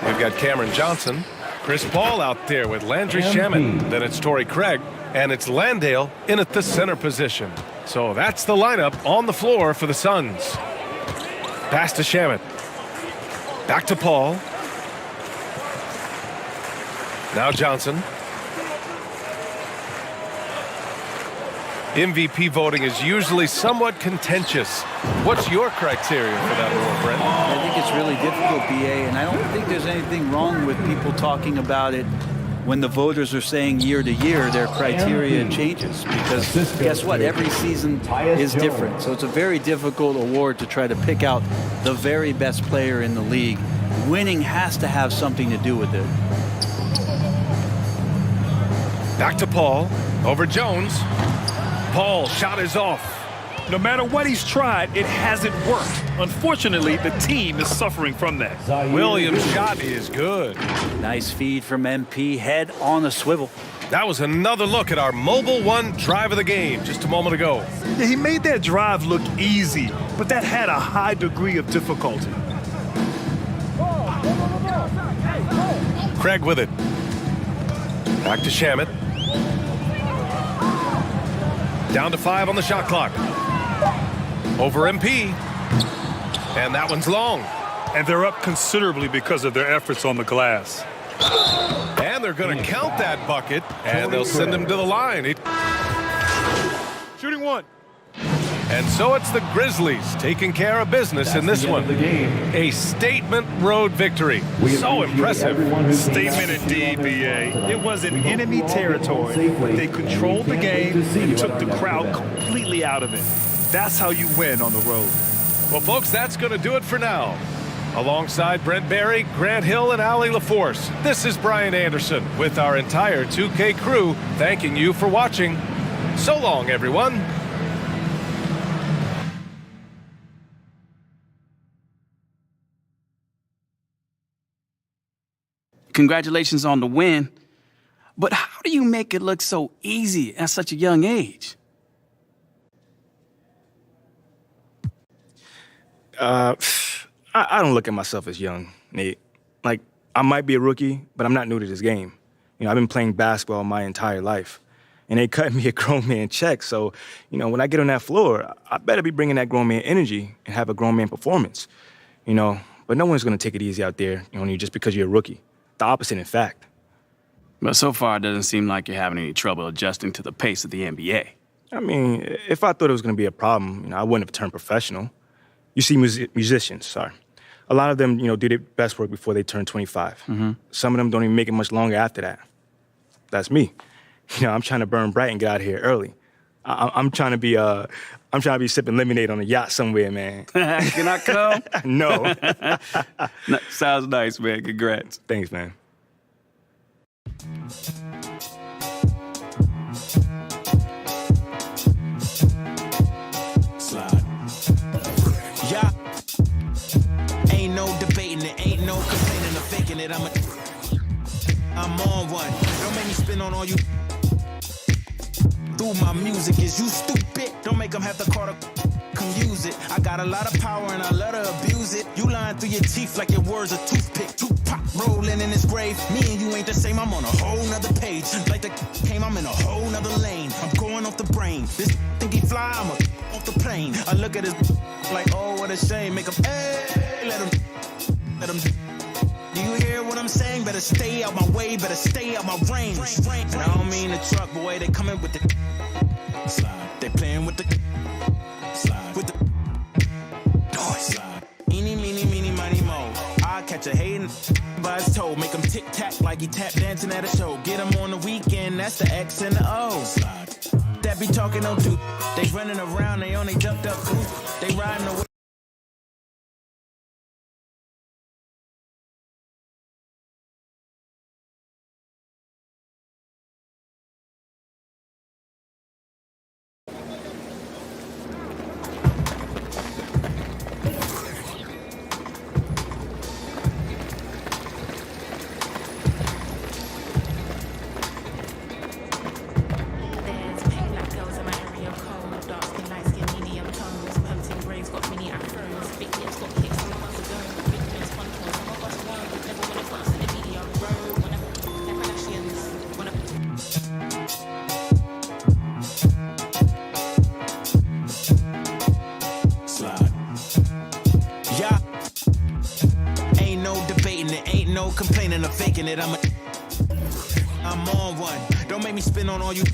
We've got Cameron Johnson, Chris Paul out there with Landry Shamet. Then it's Torrey Craig, and it's Landale in at the center position. So that's the lineup on the floor for the Suns. Pass to Shamet. Back to Paul. Now Johnson. MVP voting is usually somewhat contentious. What's your criteria for that award, Brent? I think it's really difficult, BA, and I don't think there's anything wrong with people talking about it when the voters are saying year to year their criteria changes, because guess what? Every season is different. So it's a very difficult award to try to pick out the very best player in the league. Winning has to have something to do with it. Back to Paul. Over Jones. Paul, shot is off. No matter what he's tried, it hasn't worked. Unfortunately, the team is suffering from that. Williams' shot is good. Nice feed from MP, head on a swivel. That was another look at our Mobile One drive of the game just a moment ago. Yeah, he made that drive look easy, but that had a high degree of difficulty. Craig with it. Back to Shamet. Down to 5 on the shot clock. Over MP. And that one's long. And they're up considerably because of their efforts on the glass. And they're going to count that bucket, and they'll send him to the line. Shooting one. And so it's the Grizzlies taking care of business in this one. A statement road victory. So impressive. Statement indeed, BA. It was in enemy territory, but they controlled the game and took the crowd completely out of it. That's how you win on the road. Well, folks, that's going to do it for now. Alongside Brent Barry, Grant Hill, and Allie LaForce, this is Brian Anderson with our entire 2K crew thanking you for watching. So long, everyone. Congratulations on the win. But how do you make it look so easy at such a young age? I don't look at myself as young, Nate. Like, I might be a rookie, but I'm not new to this game. You know, I've been playing basketball my entire life. And they cut me a grown man check, so, you know, when I get on that floor, I better be bringing that grown man energy and have a grown man performance. You know, but no one's gonna take it easy out there on you just because you're a rookie. The opposite, in fact. But so far, it doesn't seem like you're having any trouble adjusting to the pace of the NBA. I mean, if I thought it was gonna be a problem, you know, I wouldn't have turned professional. You see musicians, a lot of them, you know, do their best work before they turn 25. Mm-hmm. Some of them don't even make it much longer after that. That's me. You know, I'm trying to burn bright and get out of here early. I'm trying to be sipping lemonade on a yacht somewhere, man. Can I come? No. Sounds nice, man. Congrats. Thanks, man. Yeah. Ain't no debating it, ain't no complaining or faking it. I'm on one. Don't make me spin on all you. Through my music, is you stupid? Don't make them have to call to come use it. I got a lot of power and I love to abuse it. You lying through your teeth like your words a toothpick. Tupac rolling in his grave. Me and you ain't the same, I'm on a whole nother page. Like the came, I'm in a whole nother lane. I'm going off the brain. This think he fly, I'm off the plane. I look at his like, oh, what a shame. Make him, hey, let him. Do you hear what I'm saying? Better stay out my way, better stay out my range. And I don't mean the truck, boy, they coming with the slide. They playing with the slide. With the noise. Slide. Eeny, meeny, meeny, miny, mo. I catch a hating by his toe. Make him tic-tac like he tap dancing at a show. Get him on the weekend, that's the X and the O. Slide. That be talking no dude. They running around, they only jumped up. They riding away. Complaining or faking it, I'm on one. Don't make me spin on all you.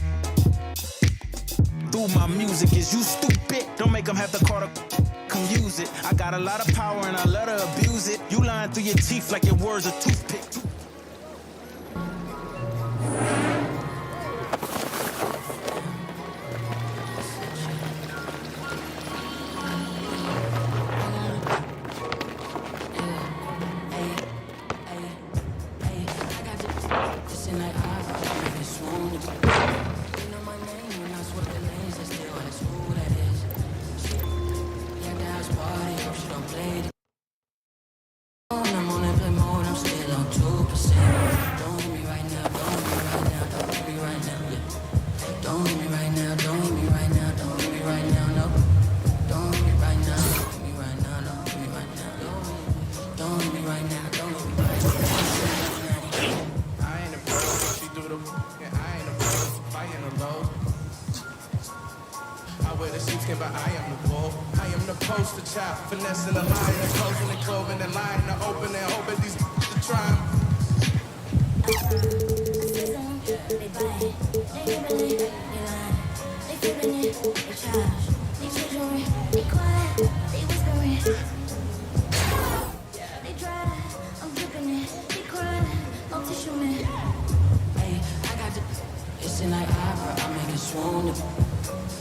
Through my music, is you stupid? Don't make them have to call to come use it. I got a lot of power and I love to abuse it. You lying through your teeth like your words a toothpick. Finessing the line and closing the clothing and lying to open and hoping these to try.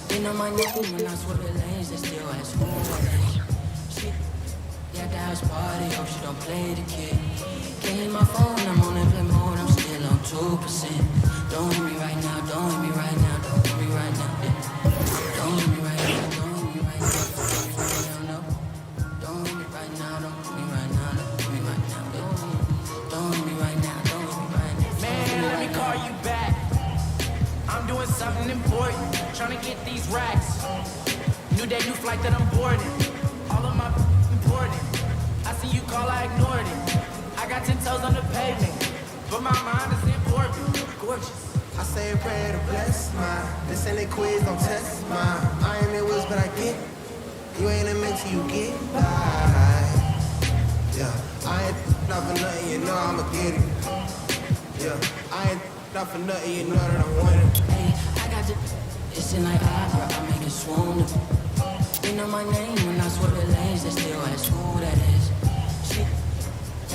They know my name when I swear the lanes, they still ask who. Yeah, house party, hope she don't play the kid. Can't hit my phone, I'm on airplane mode, I'm still on 2%. Don't hit me right now, don't hit me right now, don't hit me right now, yeah. Don't hit me right now, don't hit me right now, no. Don't hit me right now, don't hit me right now, don't hit me right now, yeah. Don't hit me right now, don't hit me right now. Man, let me call you back. I'm doing something important, trying to get these racks. New day, new flight that I'm boarding. All of my important. I see you call, I ignored it. I got 10 toes on the pavement, but my mind is important. Gorgeous. I say a prayer to bless mine. This ain't a quiz, don't test mine. I ain't in woods, but I get. You ain't a man till you get by. Yeah, I ain't not for nothing, you know I'ma get it. Yeah, I ain't not for nothing, you know that I'm winning. Hey, I got the. It's in like opera, I make it swoon. They know my name when I swear the lanes, they still ask who that is. She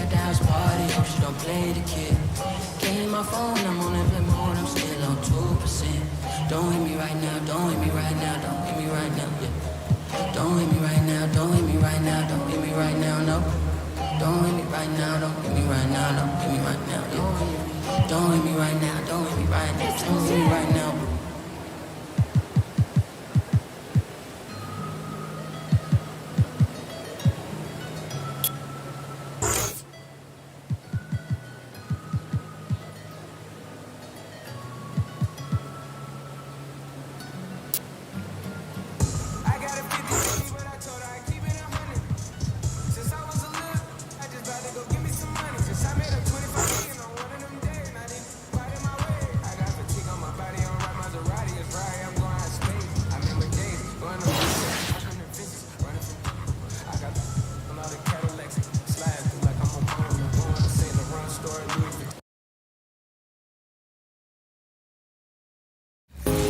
at the house party, hope she don't play the kid. Can't hit my phone, I'm on airplane mode, I'm still on 2%. Don't hit me right now, don't hit me right now, don't hit me right now, yeah. Don't hit me right now, don't hit me right now, don't hit me right now, no. Don't hit me right now, don't hit me right now, don't hit me right now, yeah. Don't hit me right now, don't hit me right now, don't hit me right now.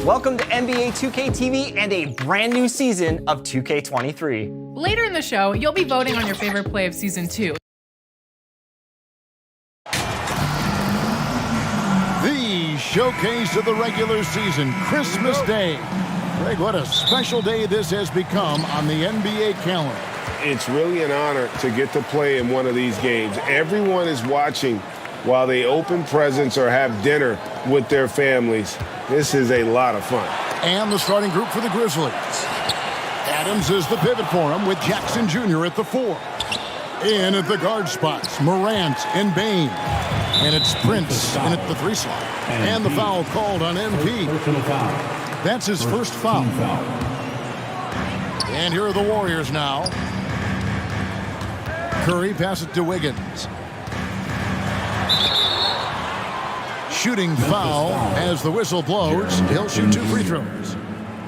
Welcome to NBA 2K TV and a brand new season of 2K23. Later in the show, you'll be voting on your favorite play of Season 2. The showcase of the regular season, Christmas Day. Greg, what a special day this has become on the NBA calendar. It's really an honor to get to play in one of these games. Everyone is watching while they open presents or have dinner with their families. This is a lot of fun. And the starting group for the Grizzlies. Adams is the pivot for him with Jackson Jr. at the 4. In at the guard spots, Morant and Bane. And it's Prince in at the 3 slot. And the foul called on MP. That's his first foul. And here are the Warriors now. Curry passes it to Wiggins. Shooting foul as the whistle blows. He'll shoot 2 free throws.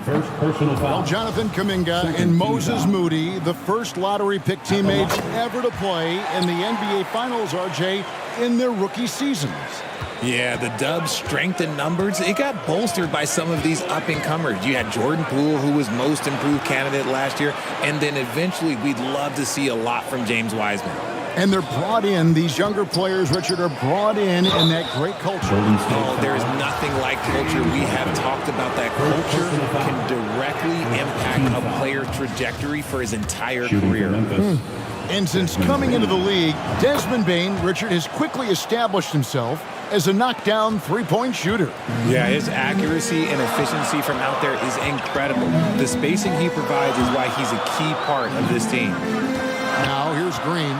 First personal foul. Well, Jonathan Kuminga and Moses Moody, the first lottery pick teammates ever to play in the NBA Finals, RJ, in their rookie seasons. Yeah, the Dubs' strength in numbers, it got bolstered by some of these up-and-comers. You had Jordan Poole, who was most improved candidate last year, and then eventually we'd love to see a lot from James Wiseman. And they're brought in, these younger players, Richard, are brought in that great culture. Oh, there's nothing like culture. We have talked about that culture can directly impact a player's trajectory for his entire career. And since coming into the league, Desmond Bane, Richard, has quickly established himself as a knockdown three-point shooter. Yeah, his accuracy and efficiency from out there is incredible. The spacing he provides is why he's a key part of this team. Now, here's Green.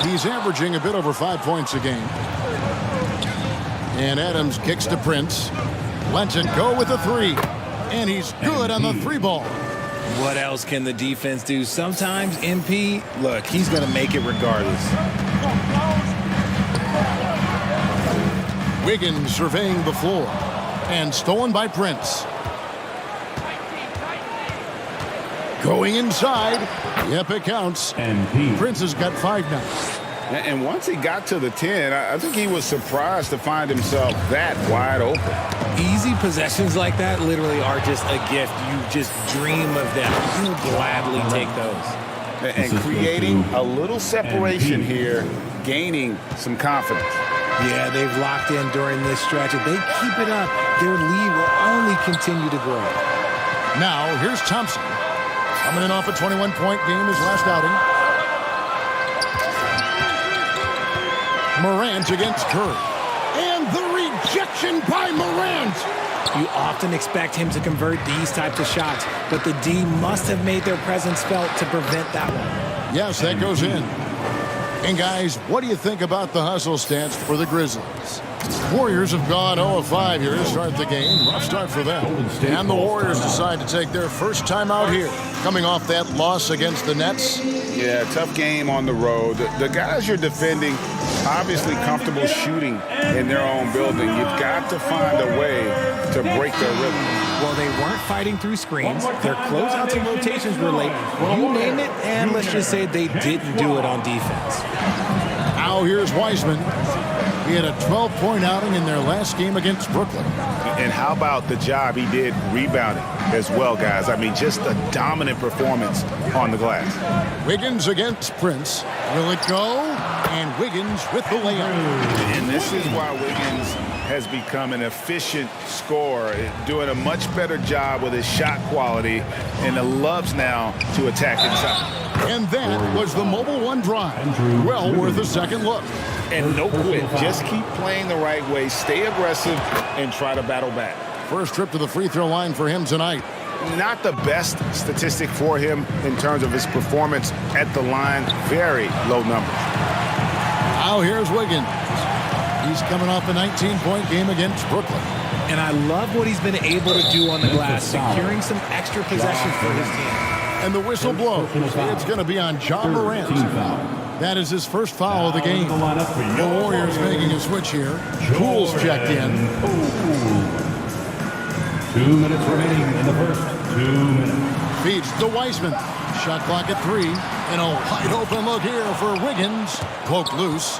He's averaging a bit over 5 points a game. And Adams kicks to Prince. Lets it go with a 3. And he's good on the 3-ball. What else can the defense do? Sometimes MP, look, he's going to make it regardless. Wiggins surveying the floor. And stolen by Prince. Going inside. Yep, it counts. Prince has got 5 now. And once he got to the 10, I think he was surprised to find himself that wide open. Easy possessions like that literally are just a gift. You just dream of them. You gladly take those. And creating a little separation here, gaining some confidence. Yeah, they've locked in during this stretch. If they keep it up, their lead will only continue to grow. Now, here's Thompson. Coming in off a 21-point game his last outing. Morant against Curry. And the rejection by Morant. You often expect him to convert these types of shots, but the D must have made their presence felt to prevent that one. Yes, that goes in. And guys, what do you think about the hustle stats for the Grizzlies? Warriors have gone 0-5 here to start the game. Rough start for them. And the Warriors decide to take their first time out here, coming off that loss against the Nets. Yeah, tough game on the road. The guys you're defending, obviously comfortable shooting in their own building. You've got to find a way to break their rhythm. Well, they weren't fighting through screens. Their closeouts and rotations were late. You name it, and let's just say they didn't do it on defense. Now here's Wiseman. He had a 12-point outing in their last game against Brooklyn. And how about the job he did rebounding as well, guys? I mean, just a dominant performance on the glass. Wiggins against Prince. Will it go? And Wiggins with the layup. And this is why Wiggins has become an efficient scorer, doing a much better job with his shot quality, and loves now to attack inside. And that was the Mobile One drive. Well worth a second look. And no quit. Just keep playing the right way, stay aggressive, and try to battle back. First trip to the free throw line for him tonight. Not the best statistic for him in terms of his performance at the line. Very low numbers. Now here's Wiggins. He's coming off a 19-point game against Brooklyn. And I love what he's been able to do on the glass, securing some extra possessions for his team. And the whistle blows. It's going to be on John Morant. That is his first foul of the game. The Warriors making a switch here. Poole's checked in. 2 minutes remaining in the first 2 minutes. Feeds to Wiseman. Shot clock at 3. And a wide open look here for Wiggins. Poke loose.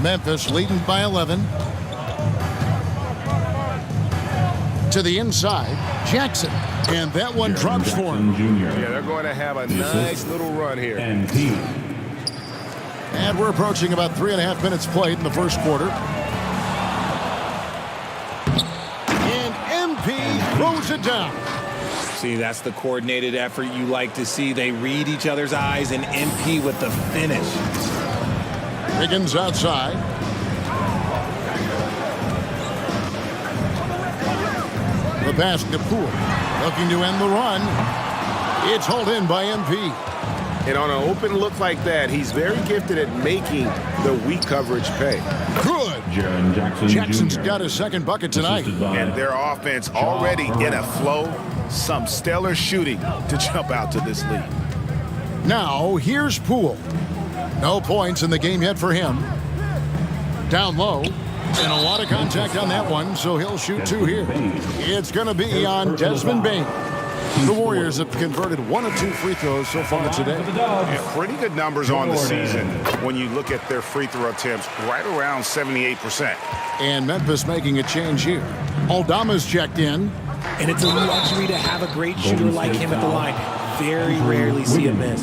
Memphis leading by 11. To the inside. Jackson. And that one drops for him. Yeah, they're going to have a nice little run here. And we're approaching about 3.5 minutes played in the first quarter. And MP throws it down. See, that's the coordinated effort you like to see. They read each other's eyes, and MP with the finish. Wiggins outside. The pass to Poole. Looking to end the run. It's hauled in by MP. And on an open look like that, he's very gifted at making the weak coverage pay. Good. Jackson's got his second bucket tonight. And their offense already in a flow. Some stellar shooting to jump out to this lead. Now, here's Poole. No points in the game yet for him. Down low. And a lot of contact on that one, so he'll shoot 2 here. It's going to be on Desmond Bane. The Warriors have converted 1 of 2 free throws so far today. Yeah, pretty good numbers on the season when you look at their free throw attempts, right around 78%. And Memphis making a change here. Aldama's checked in. And it's a luxury to have a great shooter like him at the line. Very rarely see a miss.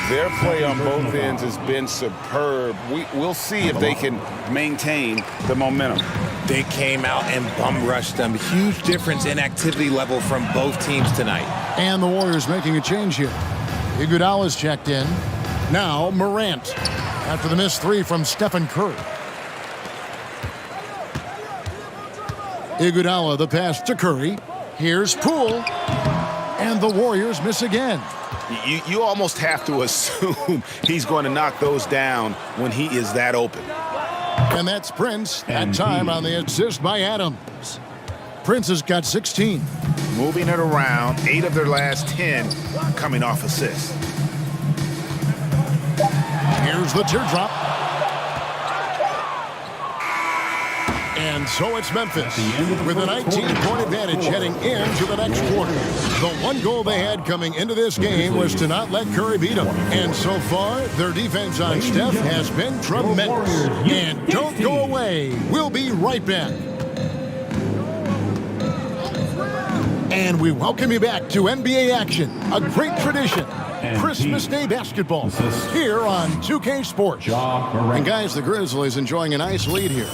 Their play on both ends has been superb. We'll see if they can maintain the momentum. They came out and bum rushed them. Huge difference in activity level from both teams tonight. And the Warriors making a change here. Iguodala's checked in. Now Morant. After the missed 3 from Stephen Curry. Iguodala the pass to Curry. Here's Poole. And the Warriors miss again. You almost have to assume he's going to knock those down when he is that open. And that's Prince. That time on the assist by Adams. Prince has got 16. Moving it around, 8 of their last 10 coming off assists. Here's the teardrop. And so it's Memphis with a 19-point advantage heading into the next quarter. The one goal they had coming into this game was to not let Curry beat them. And so far, their defense on Steph has been tremendous. And don't go away. We'll be right back. And we welcome you back to NBA action, a great tradition. Christmas Day basketball here on 2K Sports. And guys, the Grizzlies enjoying a nice lead here.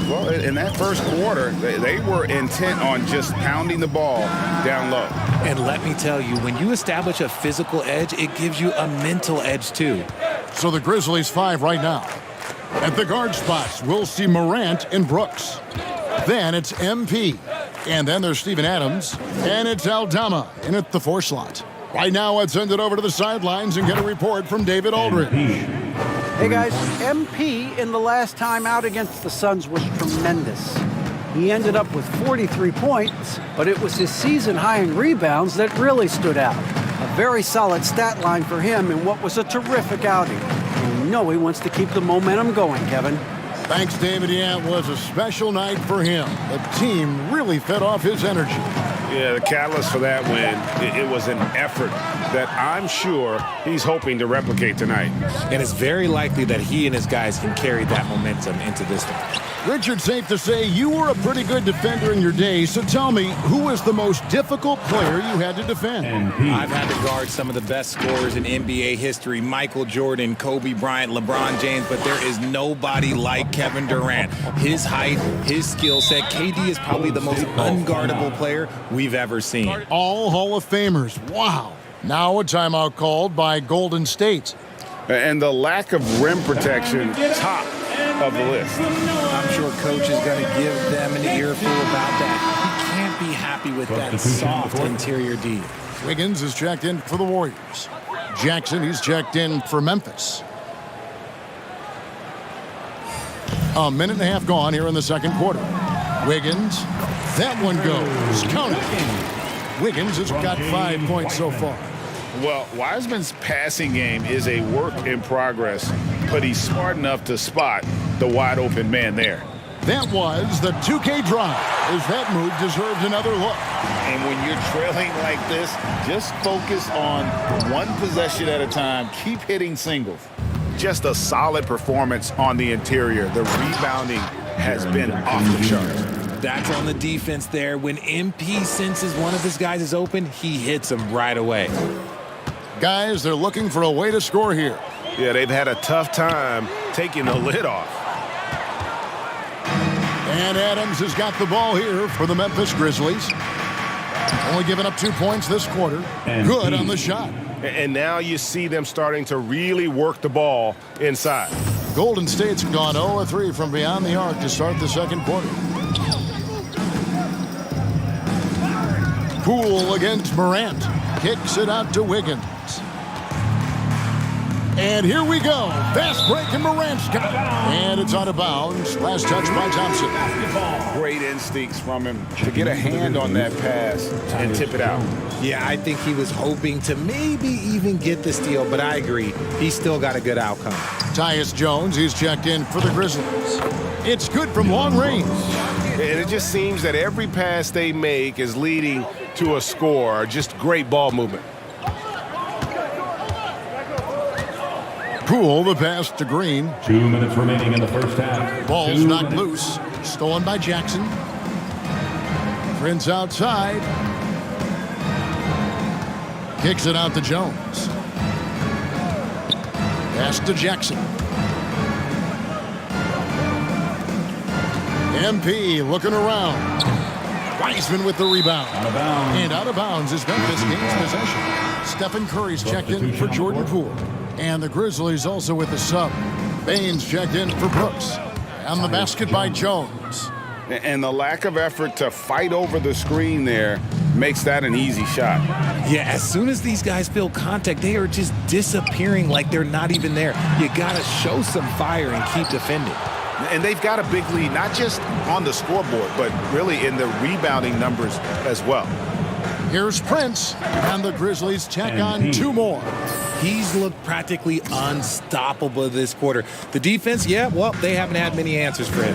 Well, in that first quarter, they were intent on just pounding the ball down low. And let me tell you, when you establish a physical edge, it gives you a mental edge too. So the Grizzlies 5 right now. At the guard spots, we'll see Morant and Brooks. Then it's MP. And then there's Steven Adams. And it's Aldama in at the 4 slot. Right now, let's send it over to the sidelines and get a report from David Aldridge. Hey guys, MP in the last time out against the Suns was tremendous. He ended up with 43 points, but it was his season high in rebounds that really stood out. A very solid stat line for him in what was a terrific outing. And we know he wants to keep the momentum going, Kevin. Thanks, David. Yeah, it was a special night for him. The team really fed off his energy. Yeah, the catalyst for that win, it was an effort that I'm sure he's hoping to replicate tonight. And it's very likely that he and his guys can carry that momentum into this one. Richard, safe to say you were a pretty good defender in your day, so tell me, who was the most difficult player you had to defend? I've had to guard some of the best scorers in NBA history, Michael Jordan, Kobe Bryant, LeBron James, but there is nobody like Kevin Durant. His height, his skill set, KD is probably the most unguardable player we've ever seen. All Hall of Famers, wow. Now a timeout called by Golden State. And the lack of rim protection, top of the list. I'm sure coach is going to give them an earful about that. He can't be happy with that soft interior D. Wiggins is checked in for the Warriors. Jackson, he's checked in for Memphis. A minute and a half gone here in the second quarter. Wiggins, that one goes. Count it. Wiggins has got 5 points so far. Well, Wiseman's passing game is a work in progress, but he's smart enough to spot the wide open man there. That was the 2K drive, as that move deserved another look. And when you're trailing like this, just focus on one possession at a time. Keep hitting singles. Just a solid performance on the interior. The rebounding has been off the charts. That's on the defense there. When MP senses one of his guys is open, he hits him right away. Guys, they're looking for a way to score here. Yeah, they've had a tough time taking the lid off. And Adams has got the ball here for the Memphis Grizzlies. Only giving up 2 points this quarter. Good on the shot. And now you see them starting to really work the ball inside. Golden State's gone 0-3 from beyond the arc to start the second quarter. Poole against Morant. Kicks it out to Wiggins. And here we go. Fast break, and Morant's got it. And it's out of bounds. Last touch by Thompson. Great instincts from him to get a hand on that pass and tip it out. Yeah, I think he was hoping to maybe even get the steal, but I agree. He's still got a good outcome. Tyus Jones, he's checked in for the Grizzlies. It's good from long range. And it just seems that every pass they make is leading to a score. Just great ball movement. Poole, the pass to Green. 2 minutes remaining in the first half. Ball's knocked loose. Stolen by Jackson. Prince outside. Kicks it out to Jones. Pass to Jackson. MP looking around. Wiseman with the rebound. Out of bounds. And out of bounds is Memphis gains possession. Stephen Curry's checked in for Jordan Poole. And the Grizzlies also with the sub. Baines checked in for Brooks. And the basket by Jones. And the lack of effort to fight over the screen there makes that an easy shot. Yeah, as soon as these guys feel contact, they are just disappearing like they're not even there. You got to show some fire and keep defending. And they've got a big lead, not just on the scoreboard, but really in the rebounding numbers as well. Here's Prince, and the Grizzlies check on 2 more. He's looked practically unstoppable this quarter. The defense, yeah, well, they haven't had many answers for him.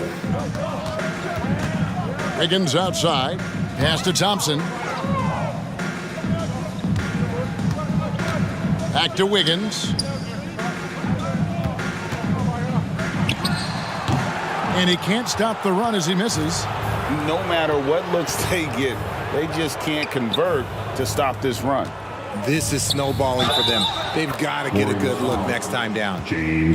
Wiggins outside. Pass to Thompson. Back to Wiggins. And he can't stop the run as he misses. No matter what looks they get, they just can't convert to stop this run. This is snowballing for them. They've got to get a good look next time down.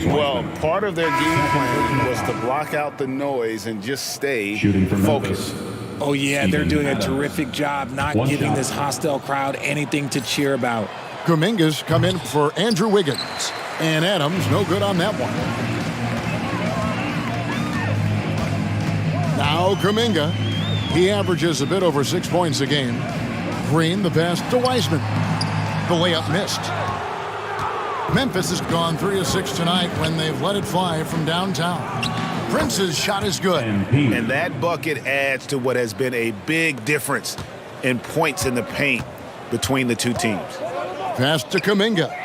Well, part of their game plan was to block out the noise and just stay focused. Oh, yeah, they're doing a terrific job not giving this hostile crowd anything to cheer about. Kuminga's come in for Andrew Wiggins. And Adams, no good on that one. Now Kuminga. He averages a bit over 6 points a game. Green, the pass to Wiseman. The layup missed. Memphis has gone 3 of 6 tonight when they've let it fly from downtown. Prince's shot is good. And that bucket adds to what has been a big difference in points in the paint between the two teams. Pass to Kuminga.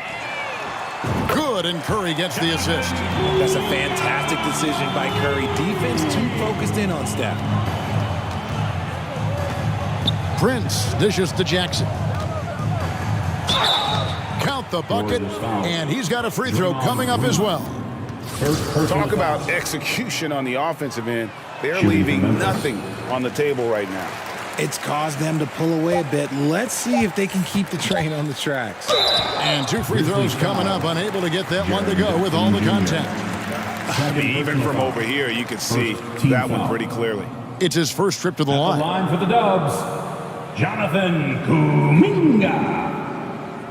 Good, and Curry gets the assist. That's a fantastic decision by Curry. Defense too focused in on Steph. Prince dishes to Jackson. Count the bucket, and he's got a free throw coming up as well. Talk about execution on the offensive end. They're leaving nothing on the table right now. It's caused them to pull away a bit. Let's see if they can keep the train on the tracks. And 2 free throws coming up, unable to get that one to go with all the contact. I mean, even from over here, you could see that one pretty clearly. It's his first trip to the line. Line for the Dubs, Jonathan Kuminga.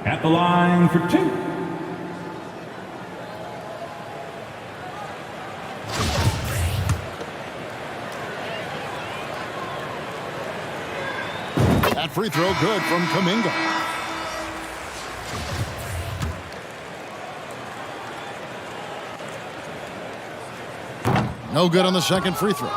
At the line for 2. That free throw good from Kuminga. No good on the second free throw.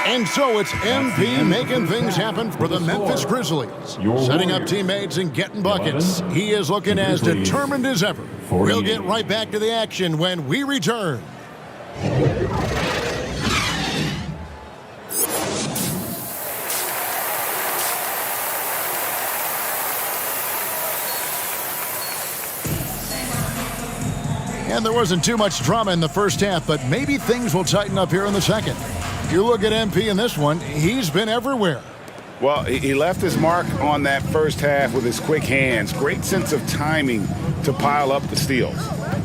And so it's MP making things happen for the Memphis Grizzlies. Setting up teammates and getting buckets. He is looking as determined as ever. We'll get right back to the action when we return. And there wasn't too much drama in the first half, but maybe things will tighten up here in the second. You look at MP in this one, he's been everywhere. Well, he left his mark on that first half with his quick hands. Great sense of timing to pile up the steals.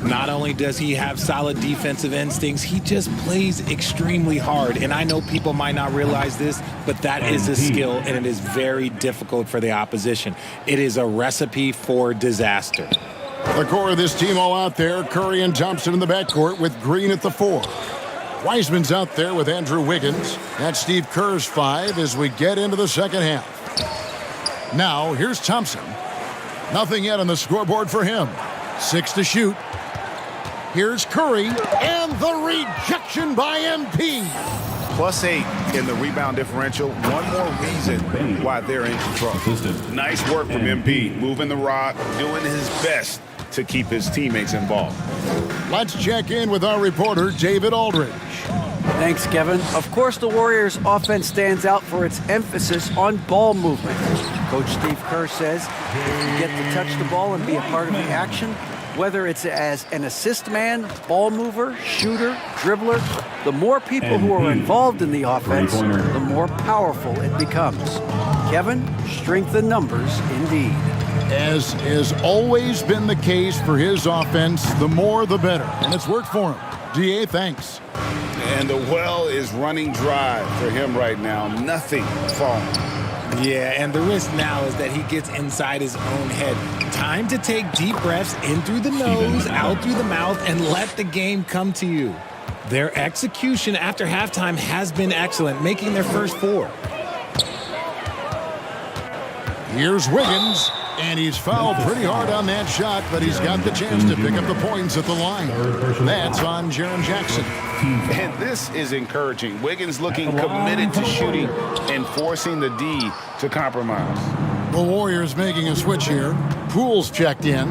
Not only does he have solid defensive instincts, he just plays extremely hard. And I know people might not realize this, but that is a skill, and it is very difficult for the opposition. It is a recipe for disaster. The core of this team all out there. Curry and Thompson in the backcourt with Green at the 4. Wiseman's out there with Andrew Wiggins. That's Steve Kerr's 5 as we get into the second half. Now, here's Thompson. Nothing yet on the scoreboard for him. 6 to shoot. Here's Curry, and the rejection by MP. +8 in the rebound differential. One more reason why they're in control. Nice work from MP, moving the rock, doing his best to keep his teammates involved. Let's check in with our reporter, David Aldridge. Thanks, Kevin. Of course, the Warriors' offense stands out for its emphasis on ball movement. Coach Steve Kerr says if you get to touch the ball and be a part of the action, whether it's as an assist man, ball mover, shooter, dribbler, the more people who are involved in the offense, the more powerful it becomes. Kevin, strength in numbers indeed. As has always been the case for his offense, the more the better. And it's worked for him. DA, thanks. And the well is running dry for him right now. Nothing falling. Yeah, and the risk now is that he gets inside his own head. Time to take deep breaths in through the nose, out through the mouth, and let the game come to you. Their execution after halftime has been excellent, making their first 4. Here's Wiggins, and he's fouled pretty hard on that shot, but he's got the chance to pick up the points at the line. That's on Jaren Jackson. And this is encouraging. Wiggins looking committed to shooting and forcing the D to compromise. The Warriors making a switch here. Poole's checked in.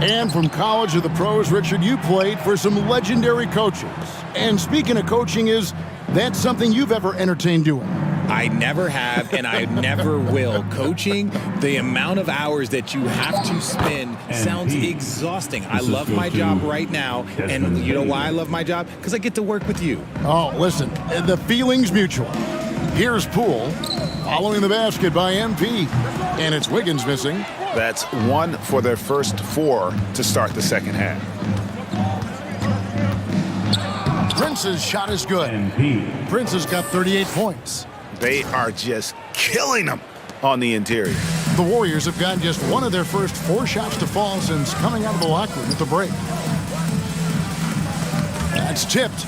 And from college to the pros, Richard, you played for some legendary coaches. And speaking of coaching, is that something you've ever entertained doing? I never have, and I never will. Coaching, the amount of hours that you have to spend sounds exhausting. I love my job right now, and you know why I love my job? Because I get to work with you. Oh, listen, the feeling's mutual. Here's Poole, following the basket by MP, and it's Wiggins missing. That's 1 for their first 4 to start the second half. Prince's shot is good. Prince has got 38 points. They are just killing them on the interior. The Warriors have gotten just one of their first 4 shots to fall since coming out of the locker room at the break. That's tipped.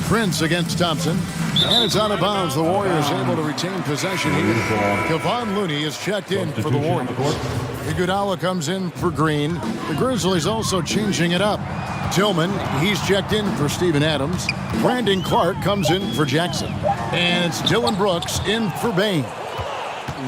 Prince against Thompson. And it's out of bounds. The Warriors able to retain possession here. Kevon Looney is checked in for the Warriors. Iguodala comes in for Green. The Grizzlies also changing it up. Tillman, he's checked in for Steven Adams. Brandon Clark comes in for Jackson. And it's Dylan Brooks in for Bain.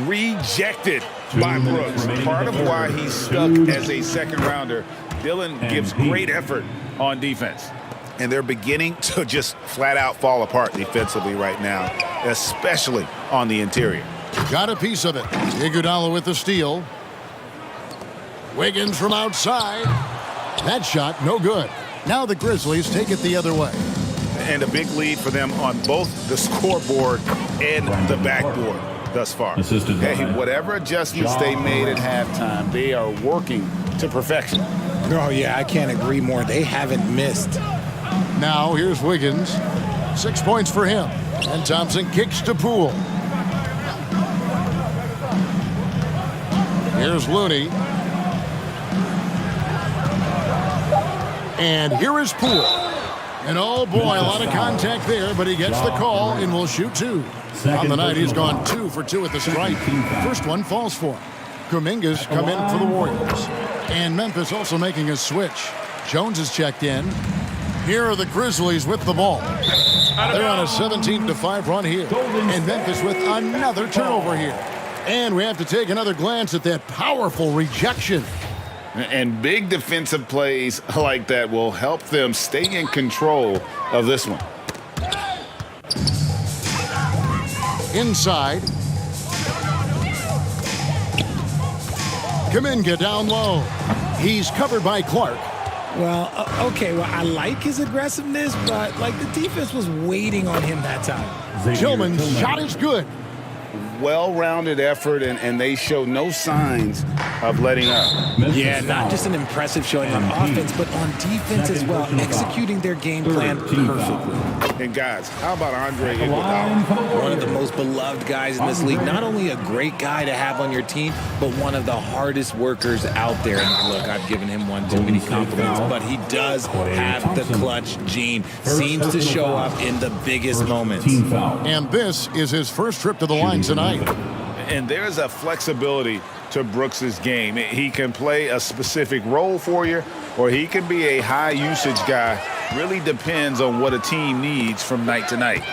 Rejected by Brooks. Part of why he's stuck as a second rounder. Dylan gives great effort on defense. And they're beginning to just flat out fall apart defensively right now, especially on the interior. Got a piece of it. Iguodala with the steal. Wiggins from outside. That shot, no good. Now the Grizzlies take it the other way. And a big lead for them on both the scoreboard and the backboard thus far. Hey, whatever adjustments they made at halftime, they are working to perfection. Oh, yeah, I can't agree more. They haven't missed. Now here's Wiggins. 6 points for him. And Thompson kicks to Poole. Here's Looney. And here is Poole. And oh boy, a lot of contact there, but he gets the call and will shoot two. On the night, he's gone 2 for 2 at the strike. First one falls for him. Kuminga's come in for the Warriors. And Memphis also making a switch. Jones is checked in. Here are the Grizzlies with the ball. They're on a 17-5 run here. And Memphis with another turnover here. And we have to take another glance at that powerful rejection. And big defensive plays like that will help them stay in control of this one. Inside. Kuminga down low. He's covered by Clark. Well, okay, well, I like his aggressiveness, but, like, the defense was waiting on him that time. Tillman's shot is good. Well-rounded effort, and they show no signs of letting up. Yeah, not just an impressive showing on offense, but on defense as well, executing their game plan perfectly. And guys, how about Andre Iguodala? One of the most beloved guys in this league. Not only a great guy to have on your team, but one of the hardest workers out there. And look, I've given him one too many compliments, but he does have the clutch gene. Seems to show up in the biggest moments. And this is his first trip to the line tonight. And there's a flexibility to Brooks's game. He can play a specific role for you, or he can be a high-usage guy. Really depends on what a team needs from night to night.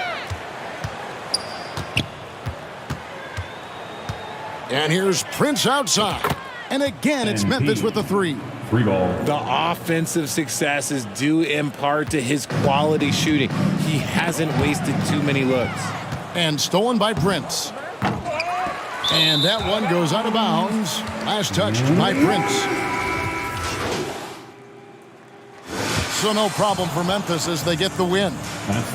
And here's Prince outside. And again, it's Memphis with the three. Free ball. The offensive success is due in part to his quality shooting. He hasn't wasted too many looks. And stolen by Prince. And that one goes out of bounds. Last touched by Prince. So no problem for Memphis as they get the win.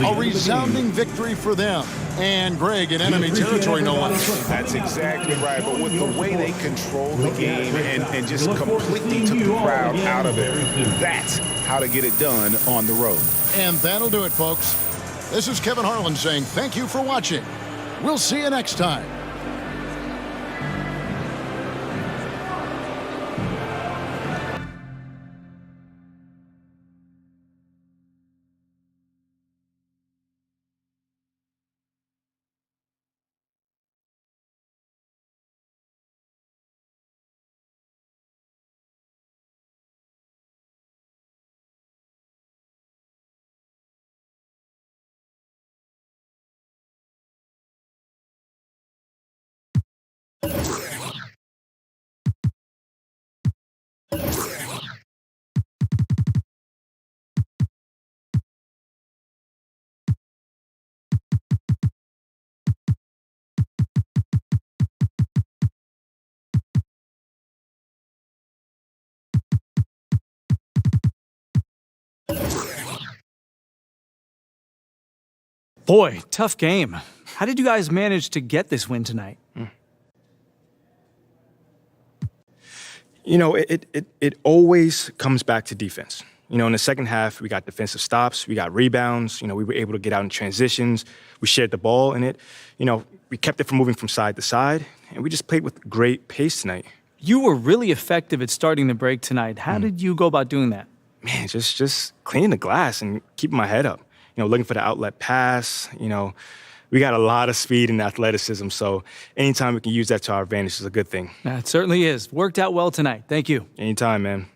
A resounding victory for them. And Greg in enemy territory, no less. That's exactly right. But with the way they controlled the game and just completely took the crowd out of it, that's how to get it done on the road. And that'll do it, folks. This is Kevin Harlan saying thank you for watching. We'll see you next time. Boy, tough game. How did you guys manage to get this win tonight? You know, it always comes back to defense. You know, in the second half, we got defensive stops, we got rebounds. You know, we were able to get out in transitions. We shared the ball, and we kept it from moving from side to side, and we just played with great pace tonight. You were really effective at starting the break tonight. How did you go about doing that? Man, just cleaning the glass and keeping my head up. looking for the outlet pass. We got a lot of speed and athleticism, so anytime we can use that to our advantage is a good thing. It certainly is. Worked out well tonight. Thank you. Anytime, man.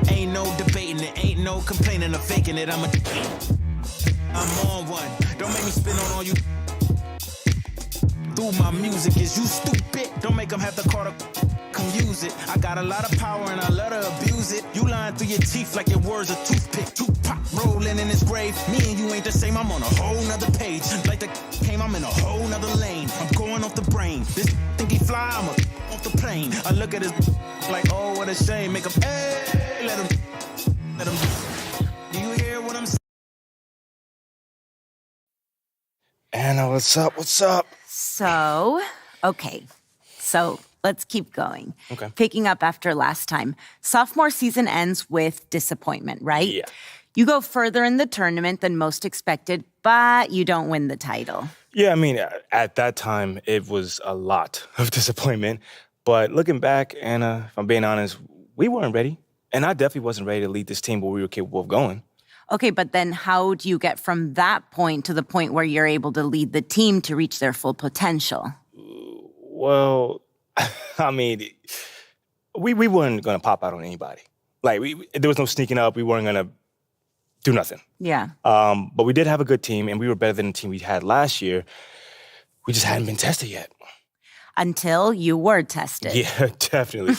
Ain't no debating it, ain't no complaining or faking it. I'm on one. Don't make me spin on all you. Through my music, is you stupid? Don't make them have to call come use it. I got a lot of power and I let her abuse it. You lying through your teeth like your words a toothpick. Tupac rolling in his grave. Me and you ain't the same. I'm on a whole nother page. Like the came, I'm in a whole nother lane. I'm going off the brain. This think he fly, I'm off the plane. I look at his like, oh, what a shame. Make him, hey, let him. Do you hear what I'm saying? Anna, what's up? What's up? So, okay. So let's keep going. Okay. Picking up after last time. Sophomore season ends with disappointment, right? Yeah. You go further in the tournament than most expected, but you don't win the title. Yeah, I mean, at that time, it was a lot of disappointment. But looking back, Anna, if I'm being honest, we weren't ready. And I definitely wasn't ready to lead this team where we were capable of going. Okay, but then how do you get from that point to the point where you're able to lead the team to reach their full potential? Well, I mean, we weren't going to pop out on anybody. Like, there was no sneaking up. We weren't going to do nothing. Yeah. But we did have a good team, and we were better than the team we had last year. We just hadn't been tested yet. Until you were tested. Yeah, definitely.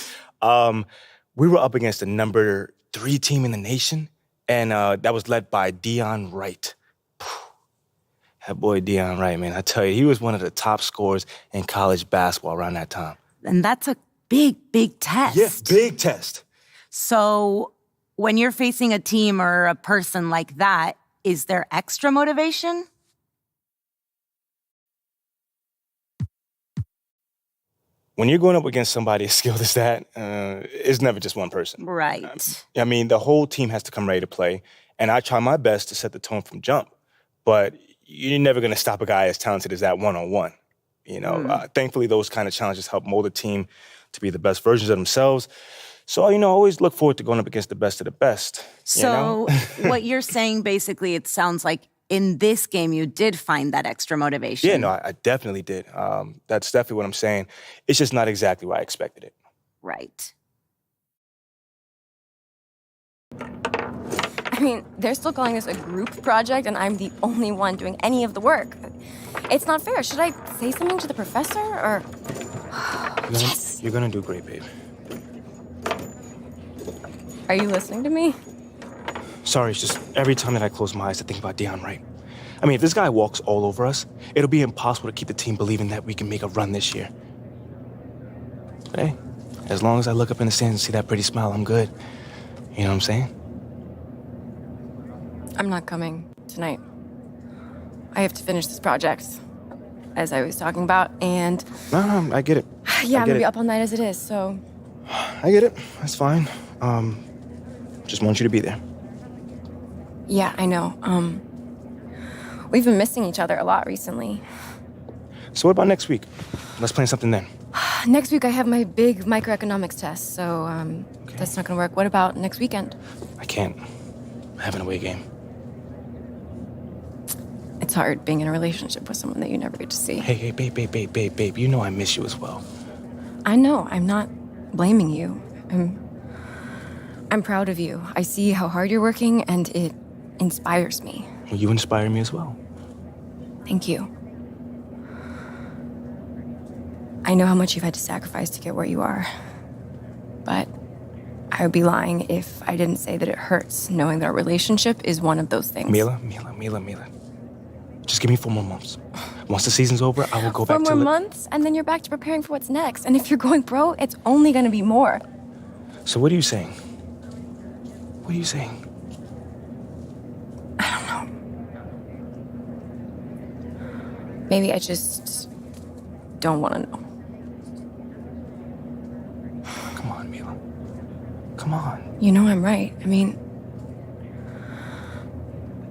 We were up against the number 3 team in the nation, and that was led by Dion Wright. That boy Dion Wright, man, I tell you, he was one of the top scorers in college basketball around that time. And that's a big, big test. Yes, big test. So when you're facing a team or a person like that, is there extra motivation? When you're going up against somebody as skilled as that, it's never just one person. Right. I mean, the whole team has to come ready to play, and I try my best to set the tone from jump. But you're never going to stop a guy as talented as that one-on-one. Thankfully, those kind of challenges help mold the team to be the best versions of themselves. So, I always look forward to going up against the best of the best. So what you're saying, basically, it sounds like in this game, you did find that extra motivation. Yeah, no, I definitely did. That's definitely what I'm saying. It's just not exactly what I expected it. Right. I mean, they're still calling this a group project, and I'm the only one doing any of the work. It's not fair. Should I say something to the professor, or... Yes! You're gonna do great, babe. Are you listening to me? Sorry, it's just every time that I close my eyes, I think about Dion Wright. I mean, if this guy walks all over us, it'll be impossible to keep the team believing that we can make a run this year. But hey, as long as I look up in the stands and see that pretty smile, I'm good. You know what I'm saying? I'm not coming tonight. I have to finish this project, as I was talking about, and... No, I get it. Yeah, I'm gonna be up all night as it is, so... I get it. That's fine. Just want you to be there. Yeah, I know. We've been missing each other a lot recently. So what about next week? Let's plan something then. Next week I have my big microeconomics test, so that's not gonna work. What about next weekend? I can't. I have an away game. It's hard being in a relationship with someone that you never get to see. Hey, babe. You know I miss you as well. I know. I'm not blaming you. I'm proud of you. I see how hard you're working, and it inspires me. Well, you inspire me as well. Thank you. I know how much you've had to sacrifice to get where you are, but I would be lying if I didn't say that it hurts knowing that our relationship is one of those things. Mila. Just give me 4 more months. Once the season's over, I will go back to... 4 more months, and then you're back to preparing for what's next. And if you're going pro, it's only gonna be more. So what are you saying? What are you saying? I don't know. Maybe I just don't want to know. Come on, Mila. Come on. You know I'm right. I mean,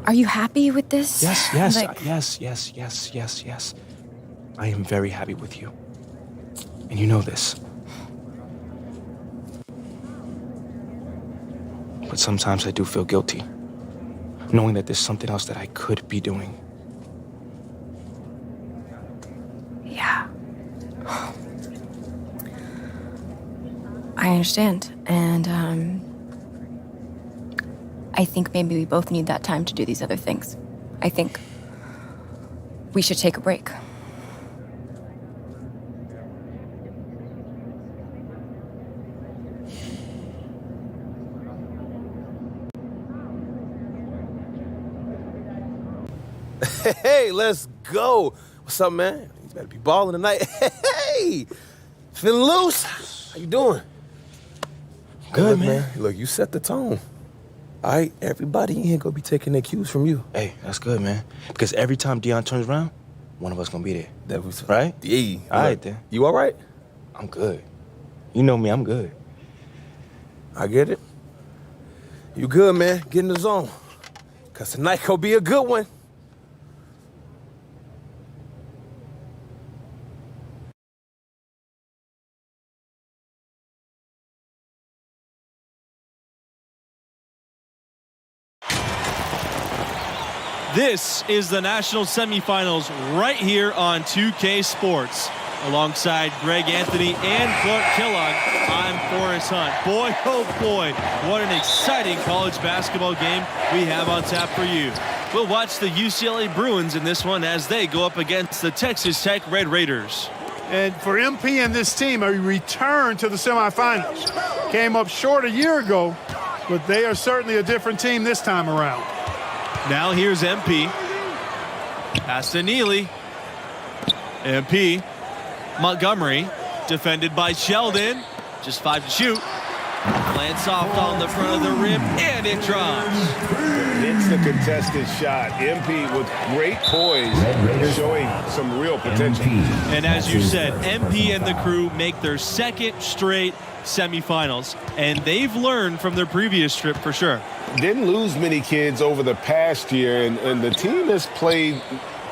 are you happy with this? Yes. Like... Yes. I am very happy with you. And you know this. But sometimes I do feel guilty, knowing that there's something else that I could be doing. Yeah. I understand. And, I think maybe we both need that time to do these other things. I think we should take a break. Hey, let's go. What's up, man? You better be balling tonight. Hey, feeling loose? How you doing? Good, Look, man. Look, you set the tone. All right, everybody in here gonna be taking their cues from you. Hey, that's good, man. Because every time Dion turns around, one of us gonna be there. That was right? Yeah. All right, then. You all right? I'm good. You know me, I'm good. I get it. You good, man. Get in the zone. Because tonight gonna be a good one. This is the national semifinals right here on 2K Sports. Alongside Greg Anthony and Clark Kellogg, I'm Forrest Hunt. Boy, oh boy, what an exciting college basketball game we have on tap for you. We'll watch the UCLA Bruins in this one as they go up against the Texas Tech Red Raiders. And for MP and this team, a return to the semifinals. Came up short a year ago, but they are certainly a different team this time around. Now here's MP. Pass to Neely. MP. Montgomery. Defended by Sheldon. Just 5 to shoot. Lands soft on the front of the rim, and it drops. It's the contested shot. MP with great poise, showing some real potential. And as you said, MP and the crew make their second straight semifinals, and they've learned from their previous trip for sure. Didn't lose many kids over the past year, and the team has played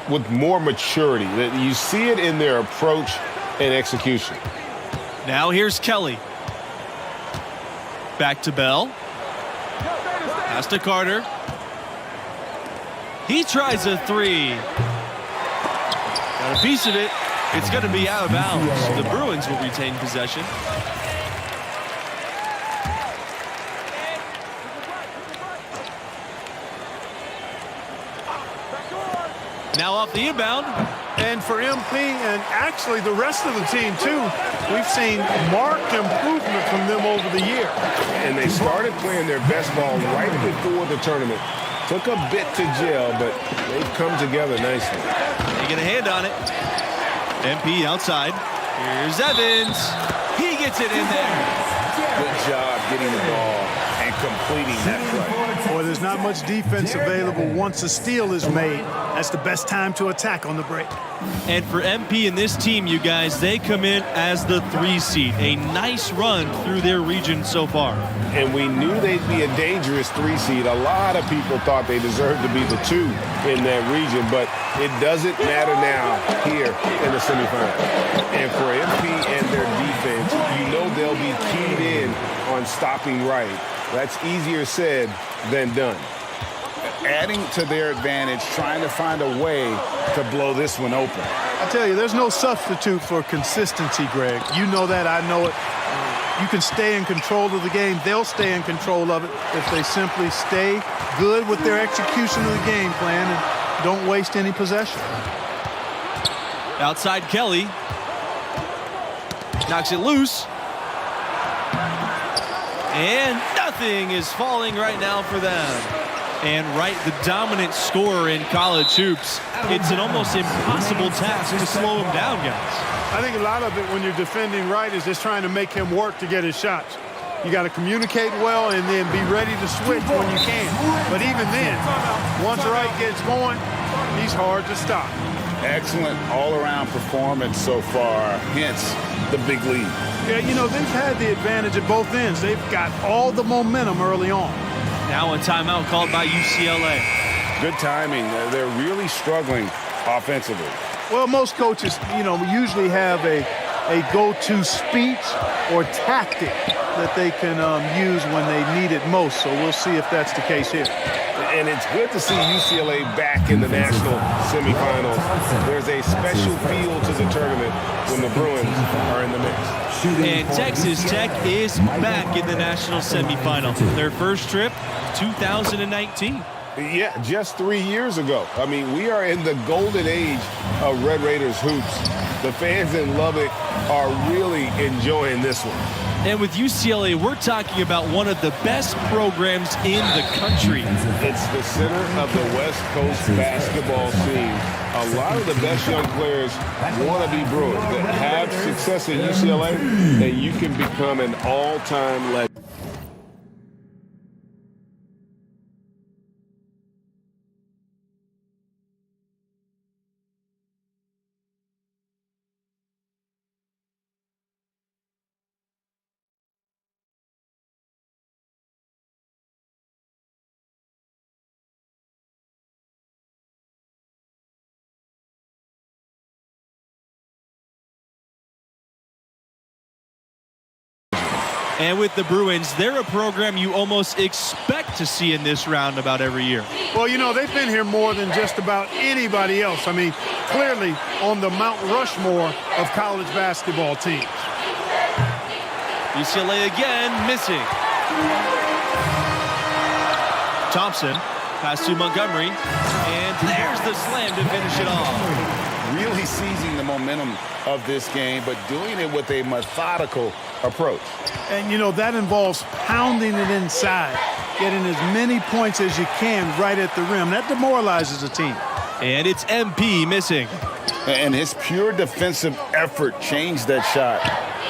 with more maturity. You see it in their approach and execution. Now here's Kelly. Back to Bell. Pass to Carter. He tries a three. Got a piece of it. It's going to be out of bounds. The Bruins will retain possession. Now off the inbound. And for MP and actually the rest of the team too, we've seen marked improvement from them over the year. And they started playing their best ball right before the tournament. Took a bit to gel, but they've come together nicely. They get a hand on it. MP outside. Here's Evans. He gets it in there. Good job getting the ball and completing that play. Boy, there's not much defense available once a steal is made. That's the best time to attack on the break. And for MP and this team, you guys, they come in as the 3 seed. A nice run through their region so far. And we knew they'd be a dangerous 3 seed. A lot of people thought they deserved to be the 2 in that region, but it doesn't matter now here in the semifinals. And for MP and their defense, you know they'll be keyed in on stopping right. That's easier said than done. Adding to their advantage, trying to find a way to blow this one open. I tell you, there's no substitute for consistency, Greg. You know that, I know it. You can stay in control of the game. They'll stay in control of it if they simply stay good with their execution of the game plan and don't waste any possession. Outside Kelly. Knocks it loose. And nothing is falling right now for them. And Wright, the dominant scorer in college hoops, it's an almost impossible task to slow him down, guys. I think a lot of it when you're defending Wright is just trying to make him work to get his shots. You got to communicate well and then be ready to switch when you can. But even then, once Wright gets going, he's hard to stop. Excellent all-around performance so far, hence the big lead. Yeah, you know, they've had the advantage at both ends. They've got all the momentum early on. Now a timeout called by UCLA. Good timing. They're really struggling offensively. Well, most coaches, usually have a go-to speech or tactic that they can use when they need it most. So we'll see if that's the case here. And it's good to see UCLA back in the national semifinals. There's a special feel to the tournament when the Bruins are in the mix. And Texas Tech is back in the national semifinal. Their first trip, 2019. Yeah, just 3 years ago. I mean, we are in the golden age of Red Raiders hoops. The fans in Lubbock are really enjoying this one. And with UCLA, we're talking about one of the best programs in the country. It's the center of the West Coast basketball scene. A lot of the best young players want to be Bruins. That have success at UCLA, and you can become an all-time legend. And with the Bruins, they're a program you almost expect to see in this round about every year. Well, they've been here more than just about anybody else. I mean, clearly on the Mount Rushmore of college basketball teams. UCLA again, missing. Thompson, pass to Montgomery, and there's the slam to finish it off. Really seizing the momentum of this game, but doing it with a methodical approach. And, that involves pounding it inside, getting as many points as you can right at the rim. That demoralizes a team. And it's MP missing. And his pure defensive effort changed that shot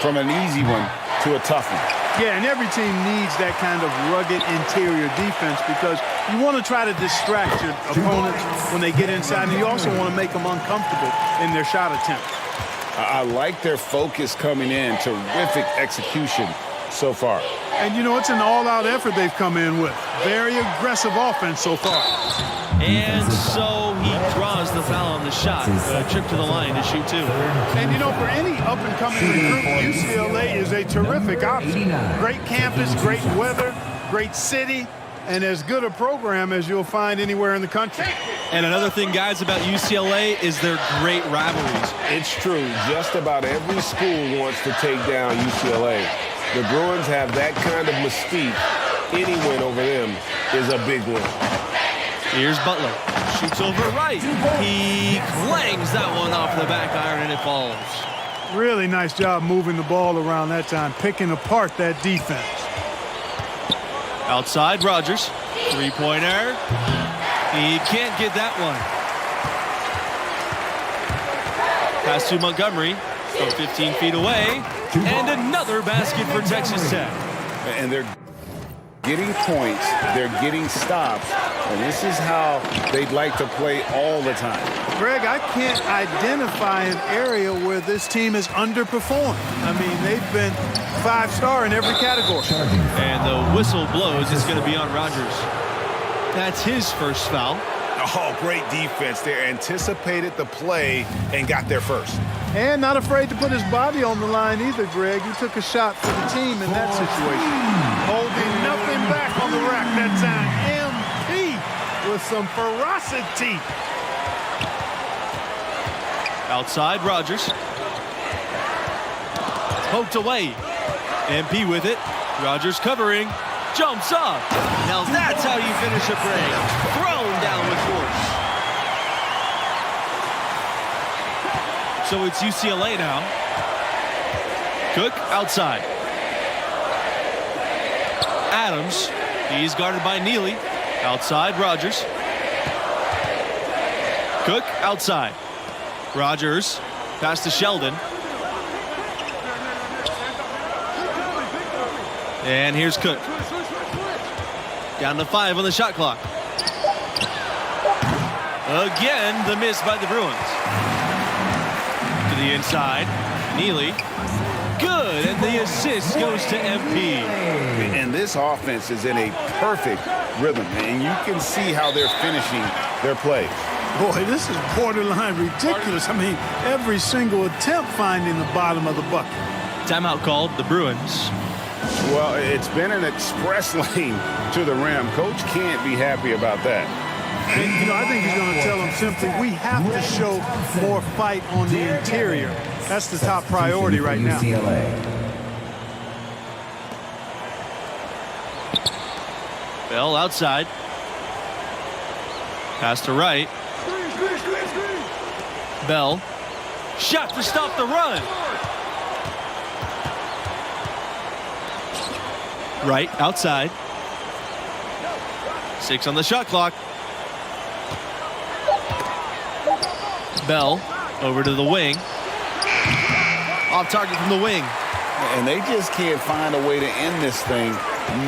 from an easy one to a tough one. Yeah, and every team needs that kind of rugged interior defense because you want to try to distract your opponents when they get inside, and you also want to make them uncomfortable in their shot attempts. I like their focus coming in. Terrific execution so far. And, it's an all-out effort they've come in with. Very aggressive offense so far. And so he draws the foul on the shot. A trip to the line to shoot two. And, for any up-and-coming recruit, UCLA is a terrific option. Great campus, great weather, great city, and as good a program as you'll find anywhere in the country. And another thing, guys, about UCLA is their great rivalries. It's true. Just about every school wants to take down UCLA. The Bruins have that kind of mystique. Any win over them is a big win. Here's Butler. Shoots over right. He clangs that one off the back iron, and it falls. Really nice job moving the ball around that time, picking apart that defense. Outside, Rogers. Three-pointer. He can't get that one. Pass to Montgomery from 15 feet away. And another basket for Texas Tech. And they're getting points. They're getting stops. And this is how they'd like to play all the time. Greg, I can't identify an area where this team has underperformed. I mean, they've been 5-star in every category. And the whistle blows. It's going to be on Rogers. That's his first foul. Oh, great defense. They anticipated the play and got there first. And not afraid to put his body on the line either, Greg. He took a shot for the team in that situation. Holding nothing back on the rack that time. MP with some ferocity. Outside, Rogers. Poked away. MP with it. Rogers covering. Jumps up. Now that's how you finish a break. Thrown down with force. So it's UCLA now. Cook outside. Adams. He's guarded by Neely. Outside, Rogers. Cook outside. Rogers. Pass to Sheldon. And here's Cook. Down to 5 on the shot clock. Again, the miss by the Bruins. To the inside. Neely. Good, and the assist goes to MP. And this offense is in a perfect rhythm, and you can see how they're finishing their plays. Boy, this is borderline ridiculous. I mean, every single attempt finding the bottom of the bucket. Timeout called, the Bruins. Well, it's been an express lane to the rim. Coach can't be happy about that. And, I think he's going to tell them simply, we have to show more fight on the interior. That's the top priority right now. Bell outside. Pass to Wright. Bell. Shot to stop the run. Wright outside. 6 on the shot clock. Bell over to the wing. Off target from the wing. And they just can't find a way to end this thing.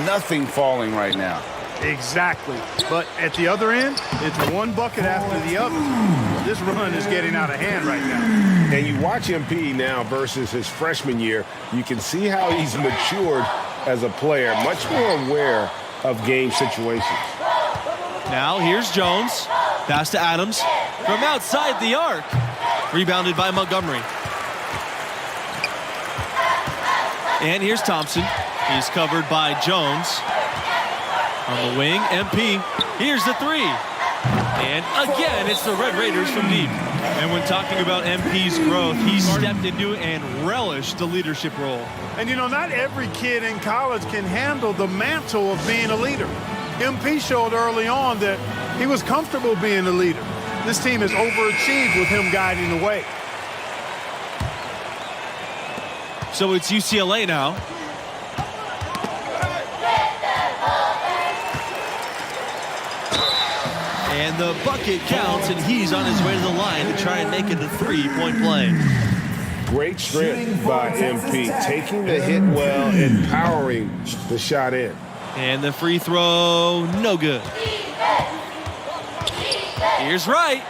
Nothing falling right now. Exactly. But at the other end, it's one bucket after the other. This run is getting out of hand right now. And you watch MP now versus his freshman year, you can see how he's matured as a player, much more aware of game situations. Now here's Jones. Pass to Adams from outside the arc. Rebounded by Montgomery. And here's Thompson. He's covered by Jones. On the wing, MP. Here's the three. And again, it's the Red Raiders from deep. And when talking about MP's growth, he stepped into and relished the leadership role. And not every kid in college can handle the mantle of being a leader. MP showed early on that he was comfortable being a leader. This team has overachieved with him guiding the way. So it's UCLA now. And the bucket counts, and he's on his way to the line to try and make it a three-point play. Great strength by MP, taking the hit well and powering the shot in. And the free throw, no good. Here's Wright.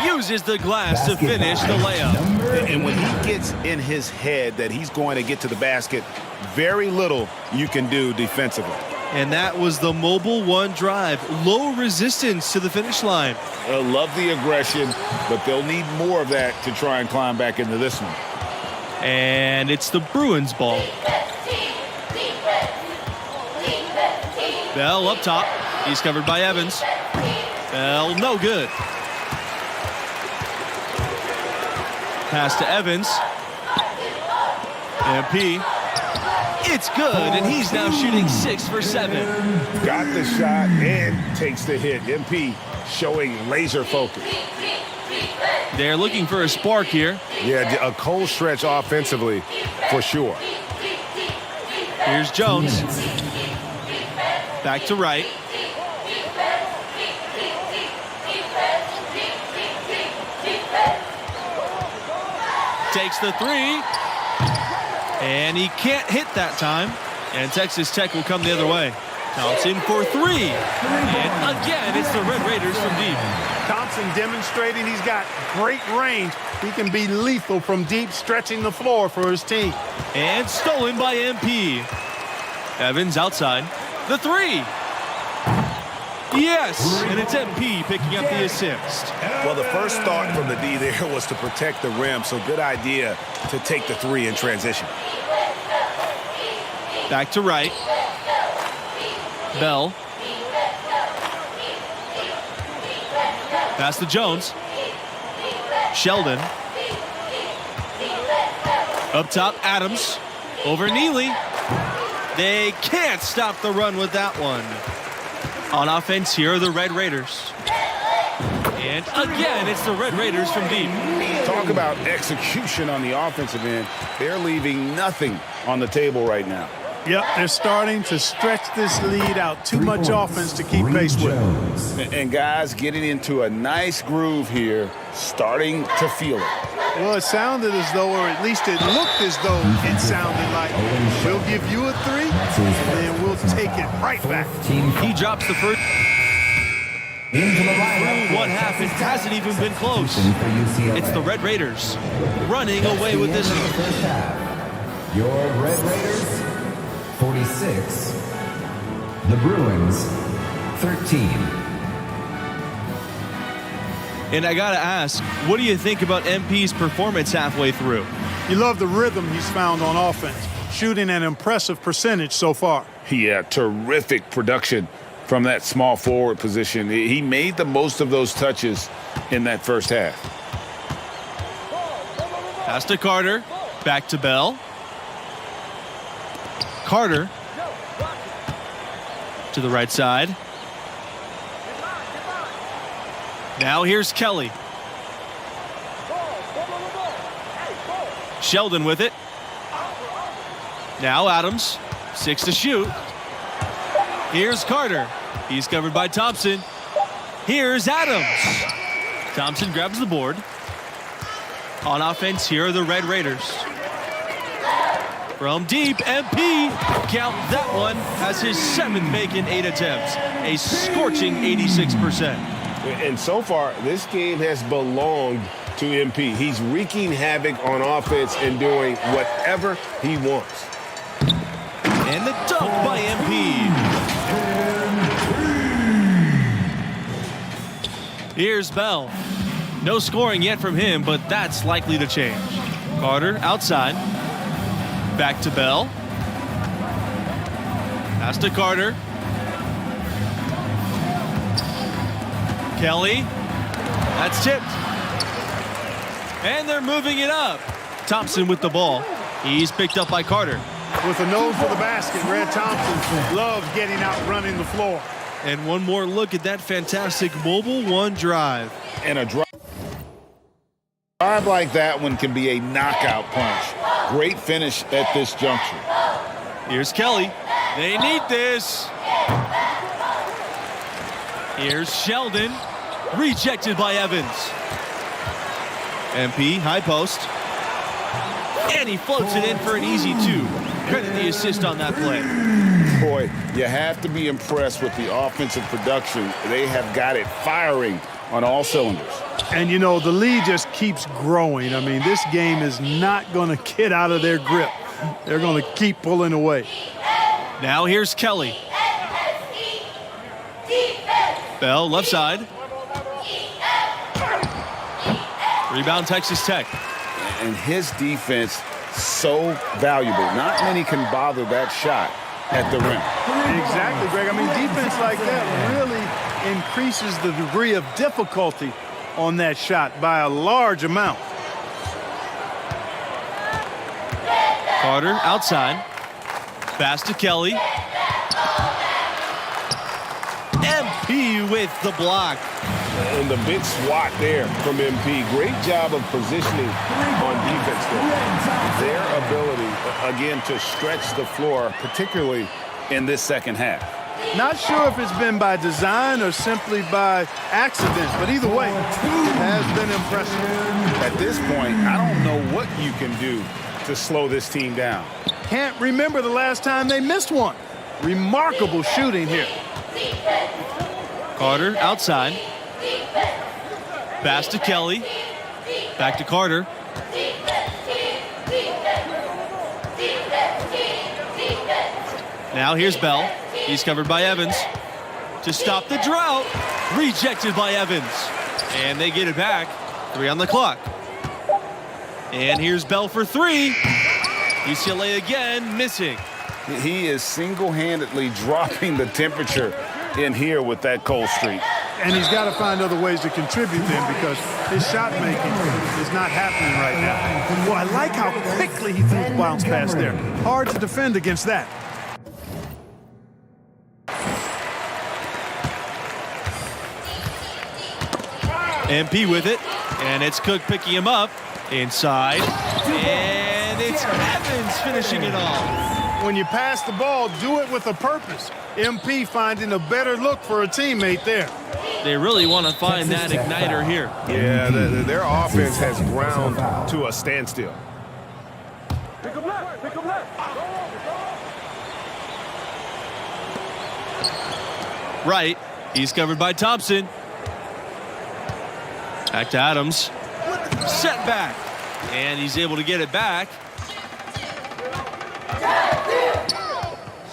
Uses the glass to finish the layup. And when he gets in his head that he's going to get to the basket, very little you can do defensively. And that was the mobile one drive. Low resistance to the finish line. Love the aggression, but they'll need more of that to try and climb back into this one. And it's the Bruins ball. Bell up top. He's covered by Evans. Bell, no good. Pass to Evans. MP. It's good, and he's now shooting 6 for 7. Got the shot and takes the hit. MP showing laser focus. They're looking for a spark here. Yeah, a cold stretch offensively for sure. Here's Jones. Back to Wright. Takes the three. And he can't hit that time. And Texas Tech will come the other way. Thompson for three. And again, it's the Red Raiders from deep. Thompson demonstrating he's got great range. He can be lethal from deep, stretching the floor for his team. And stolen by MP. Evans outside. The three. Yes, and it's MP picking up the assist. Well, the first thought from the D there was to protect the rim, so good idea to take the three in transition. Back to Wright. Bell. Pass to Jones. Sheldon. Up top, Adams. Over Neely. They can't stop the run with that one. On offense, here are the Red Raiders. And again, it's the Red Raiders from deep. Talk about execution on the offensive end. They're leaving nothing on the table right now. Yep, they're starting to stretch this lead out. Too much offense to keep pace with. And guys getting into a nice groove here, starting to feel it. Well, it sounded as though, or at least it looked as though it sounded like, we'll give you a three, and then we'll take it right back. He drops the first. Through one half, it hasn't even been close. It's the Red Raiders running away with this one. Your Red Raiders, 46. The Bruins, 13. And I got to ask, what do you think about MP's performance halfway through? You love the rhythm he's found on offense, shooting an impressive percentage so far. Yeah, terrific production from that small forward position. He made the most of those touches in that first half. Pass to Carter, back to Bell. Carter to the right side. Now here's Kelly. Sheldon with it. Now Adams, 6 to shoot. Here's Carter. He's covered by Thompson. Here's Adams. Thompson grabs the board. On offense, here are the Red Raiders. From deep, MP, count that one, as his 7th make in 8 attempts. A scorching 86%. And so far, this game has belonged to MP. He's wreaking havoc on offense and doing whatever he wants. And the dunk by MP. Here's Bell. No scoring yet from him, but that's likely to change. Carter outside. Back to Bell. Pass to Carter. Kelly. That's tipped. And they're moving it up. Thompson with the ball. He's picked up by Carter. With a nose for the basket, Red Thompson loves getting out running the floor. And one more look at that fantastic mobile one drive. And a drive like that one can be a knockout punch. Great finish at this juncture. Here's Kelly. They need this. Here's Sheldon. Rejected by Evans. MP, high post. And he floats it in for an easy 2. Credit the assist on that play. Boy, you have to be impressed with the offensive production. They have got it firing on all cylinders. And, you know, the lead just keeps growing. I mean, this game is not going to get out of their grip. They're going to keep pulling away. Now here's Kelly. Bell, left side. Rebound, Texas Tech. And his defense, so valuable. Not many can bother that shot at the rim. Exactly, Greg. I mean, defense like that really increases the degree of difficulty on that shot by a large amount. Carter outside. Pass to Kelly. MP with the block. And the big swat there from MP. Great job of positioning on defense there. Their ability, again, to stretch the floor, particularly in this second half. Not sure if it's been by design or simply by accident, but either way, it has been impressive. At this point, I don't know what you can do to slow this team down. Can't remember the last time they missed one. Remarkable shooting here. Carter outside. Pass to Kelly. Back to Carter. Now here's Bell. He's covered by Evans. To stop the drought. Rejected by Evans. And they get it back. 3 on the clock. And here's Bell for 3. UCLA again missing. He is single-handedly dropping the temperature in here with that cold streak. And he's got to find other ways to contribute then, because his shot making is not happening right now. Well, I like how quickly he threw the bounce pass there. Hard to defend against that. MP with it, and it's Cook picking him up inside, and it's Evans finishing it off. When you pass the ball, do it with a purpose. MP finding a better look for a teammate there. They really want to find that igniter here. Yeah, their offense has ground to a standstill. Right, he's covered by Thompson. Back to Adams. Set back. And he's able to get it back.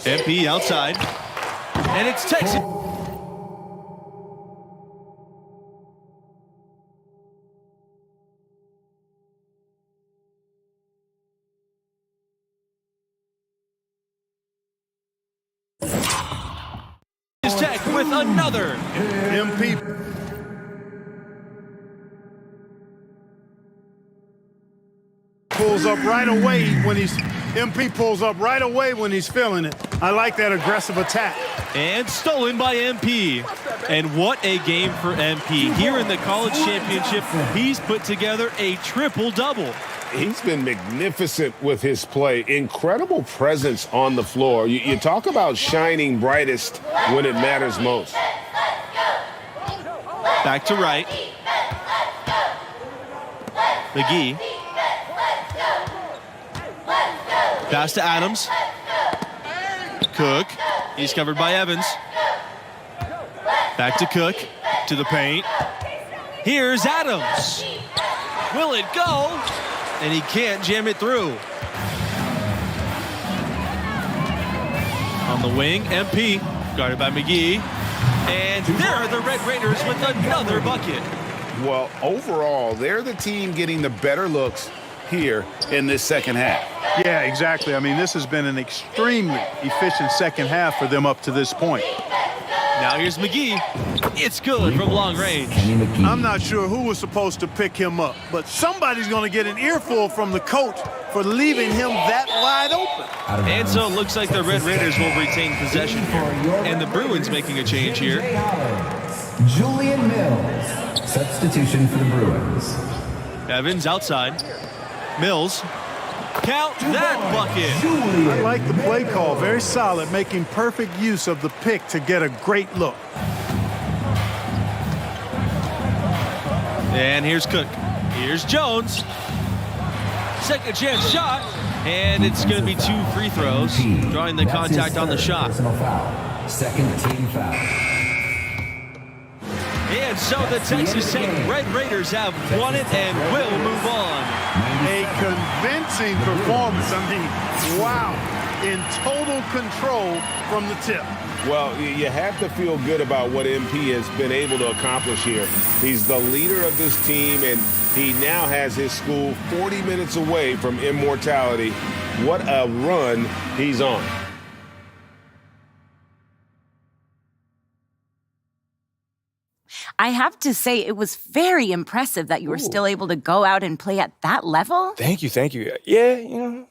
MP outside. And it's Texas. Tech with another. MP pulls up right away when he's feeling it. I like that aggressive attack. And stolen by MP. And what a game for MP. Here in the college championship, he's put together a triple-double. He's been magnificent with his play. Incredible presence on the floor. You talk about shining brightest when it matters most. Back to right. McGee. Pass to Adams. Cook. He's covered by Evans. Back to Cook. To the paint. Here's Adams. Will it go? And he can't jam it through. On the wing, MP, guarded by McGee. And there are the Red Raiders with another bucket. Well, overall, they're the team getting the better looks here in this second half. Yeah, exactly. I mean, this has been an extremely efficient second half for them up to this point. Now here's McGee. It's good from long range. I'm not sure who was supposed to pick him up, but somebody's going to get an earful from the coach for leaving him that wide open. And so it looks like the Red Raiders will retain possession here. And the Bruins making a change here. Julian Mills, substitution for the Bruins. Evans outside. Mills. Count that bucket. I like the play call. Very solid, making perfect use of the pick to get a great look. And here's Cook. Here's Jones. Second chance shot. And it's going to be 2 free throws, drawing the contact on the shot. Second team foul. And so the Texas Tech Red Raiders have won it and will move on. A convincing performance. I mean, wow. In total control from the tip. Well, you have to feel good about what MP has been able to accomplish here. He's the leader of this team, and he now has his school 40 minutes away from immortality. What a run he's on. I have to say, it was very impressive that you were still able to go out and play at that level. Thank you. Yeah,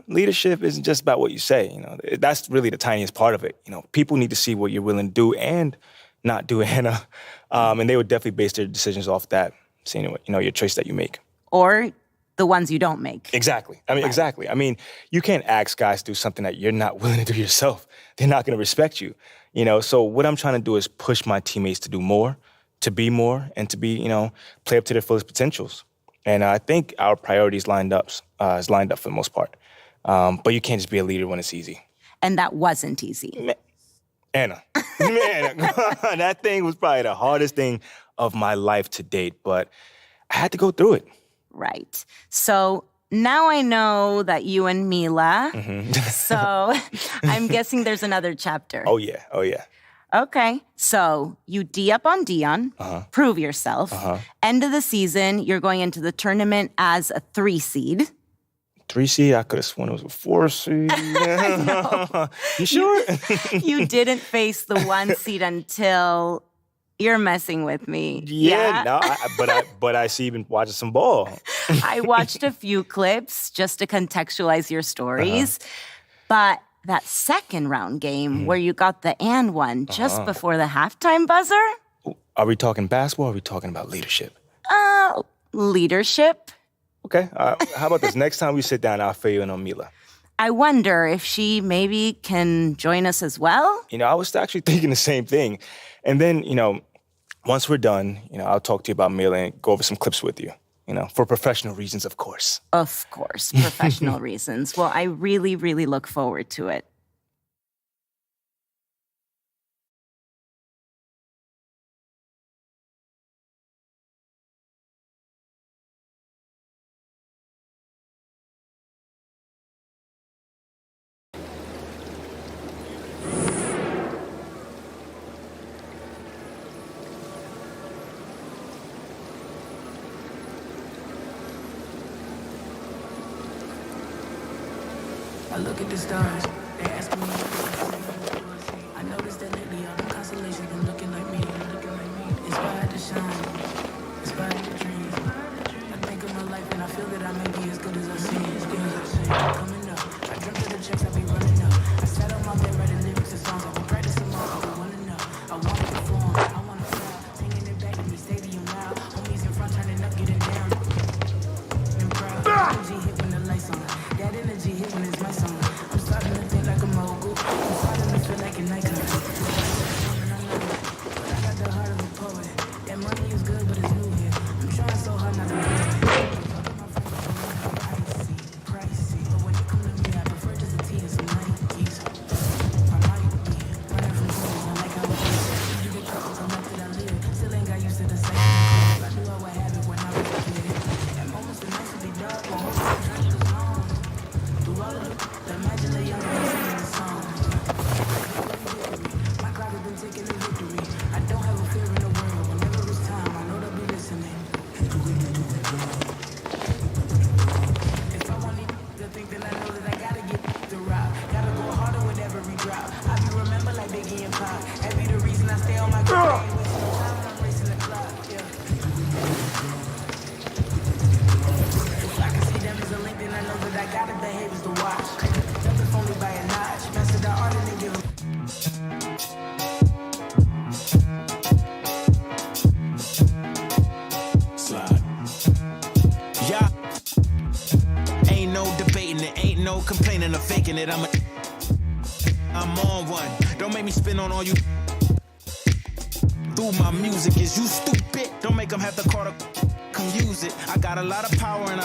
leadership isn't just about what you say. That's really the tiniest part of it. People need to see what you're willing to do and not do, Hannah. And they would definitely base their decisions off that, seeing your choice that you make. Or the ones you don't make. Exactly. Exactly. You can't ask guys to do something that you're not willing to do yourself. They're not going to respect you. So what I'm trying to do is push my teammates to do more, to be more, and to be, play up to their fullest potentials. And I think our priorities is lined up for the most part. But you can't just be a leader when it's easy. And that wasn't easy. Anna, that thing was probably the hardest thing of my life to date, but I had to go through it. Right. So now I know that you and Mila, so I'm guessing there's another chapter. Oh, yeah. Okay, so you D up on Dion, prove yourself. End of the season, you're going into the tournament as a 3 seed. 3 seed? I could have sworn it was a 4 seed. You sure? You didn't face the 1 seed until you're messing with me. Yeah? No, but I see you've been watching some ball. I watched a few clips just to contextualize your stories, but that second round game where you got the and one just before the halftime buzzer? Are we talking basketball or are we talking about leadership? Leadership. Okay. How about this? Next time we sit down, I'll fill you in on Mila. I wonder if she maybe can join us as well? I was actually thinking the same thing. And then, once we're done, I'll talk to you about Mila and go over some clips with you. For professional reasons, of course. Of course, professional reasons. Well, I really, really look forward to it. I look at the stars, they asking me what I noticed that lately I've been repping or faking it. I'm on one. Don't make me spin on all you. Through my music, is you stupid? Don't make them have to call to come use it. I got a lot of power and I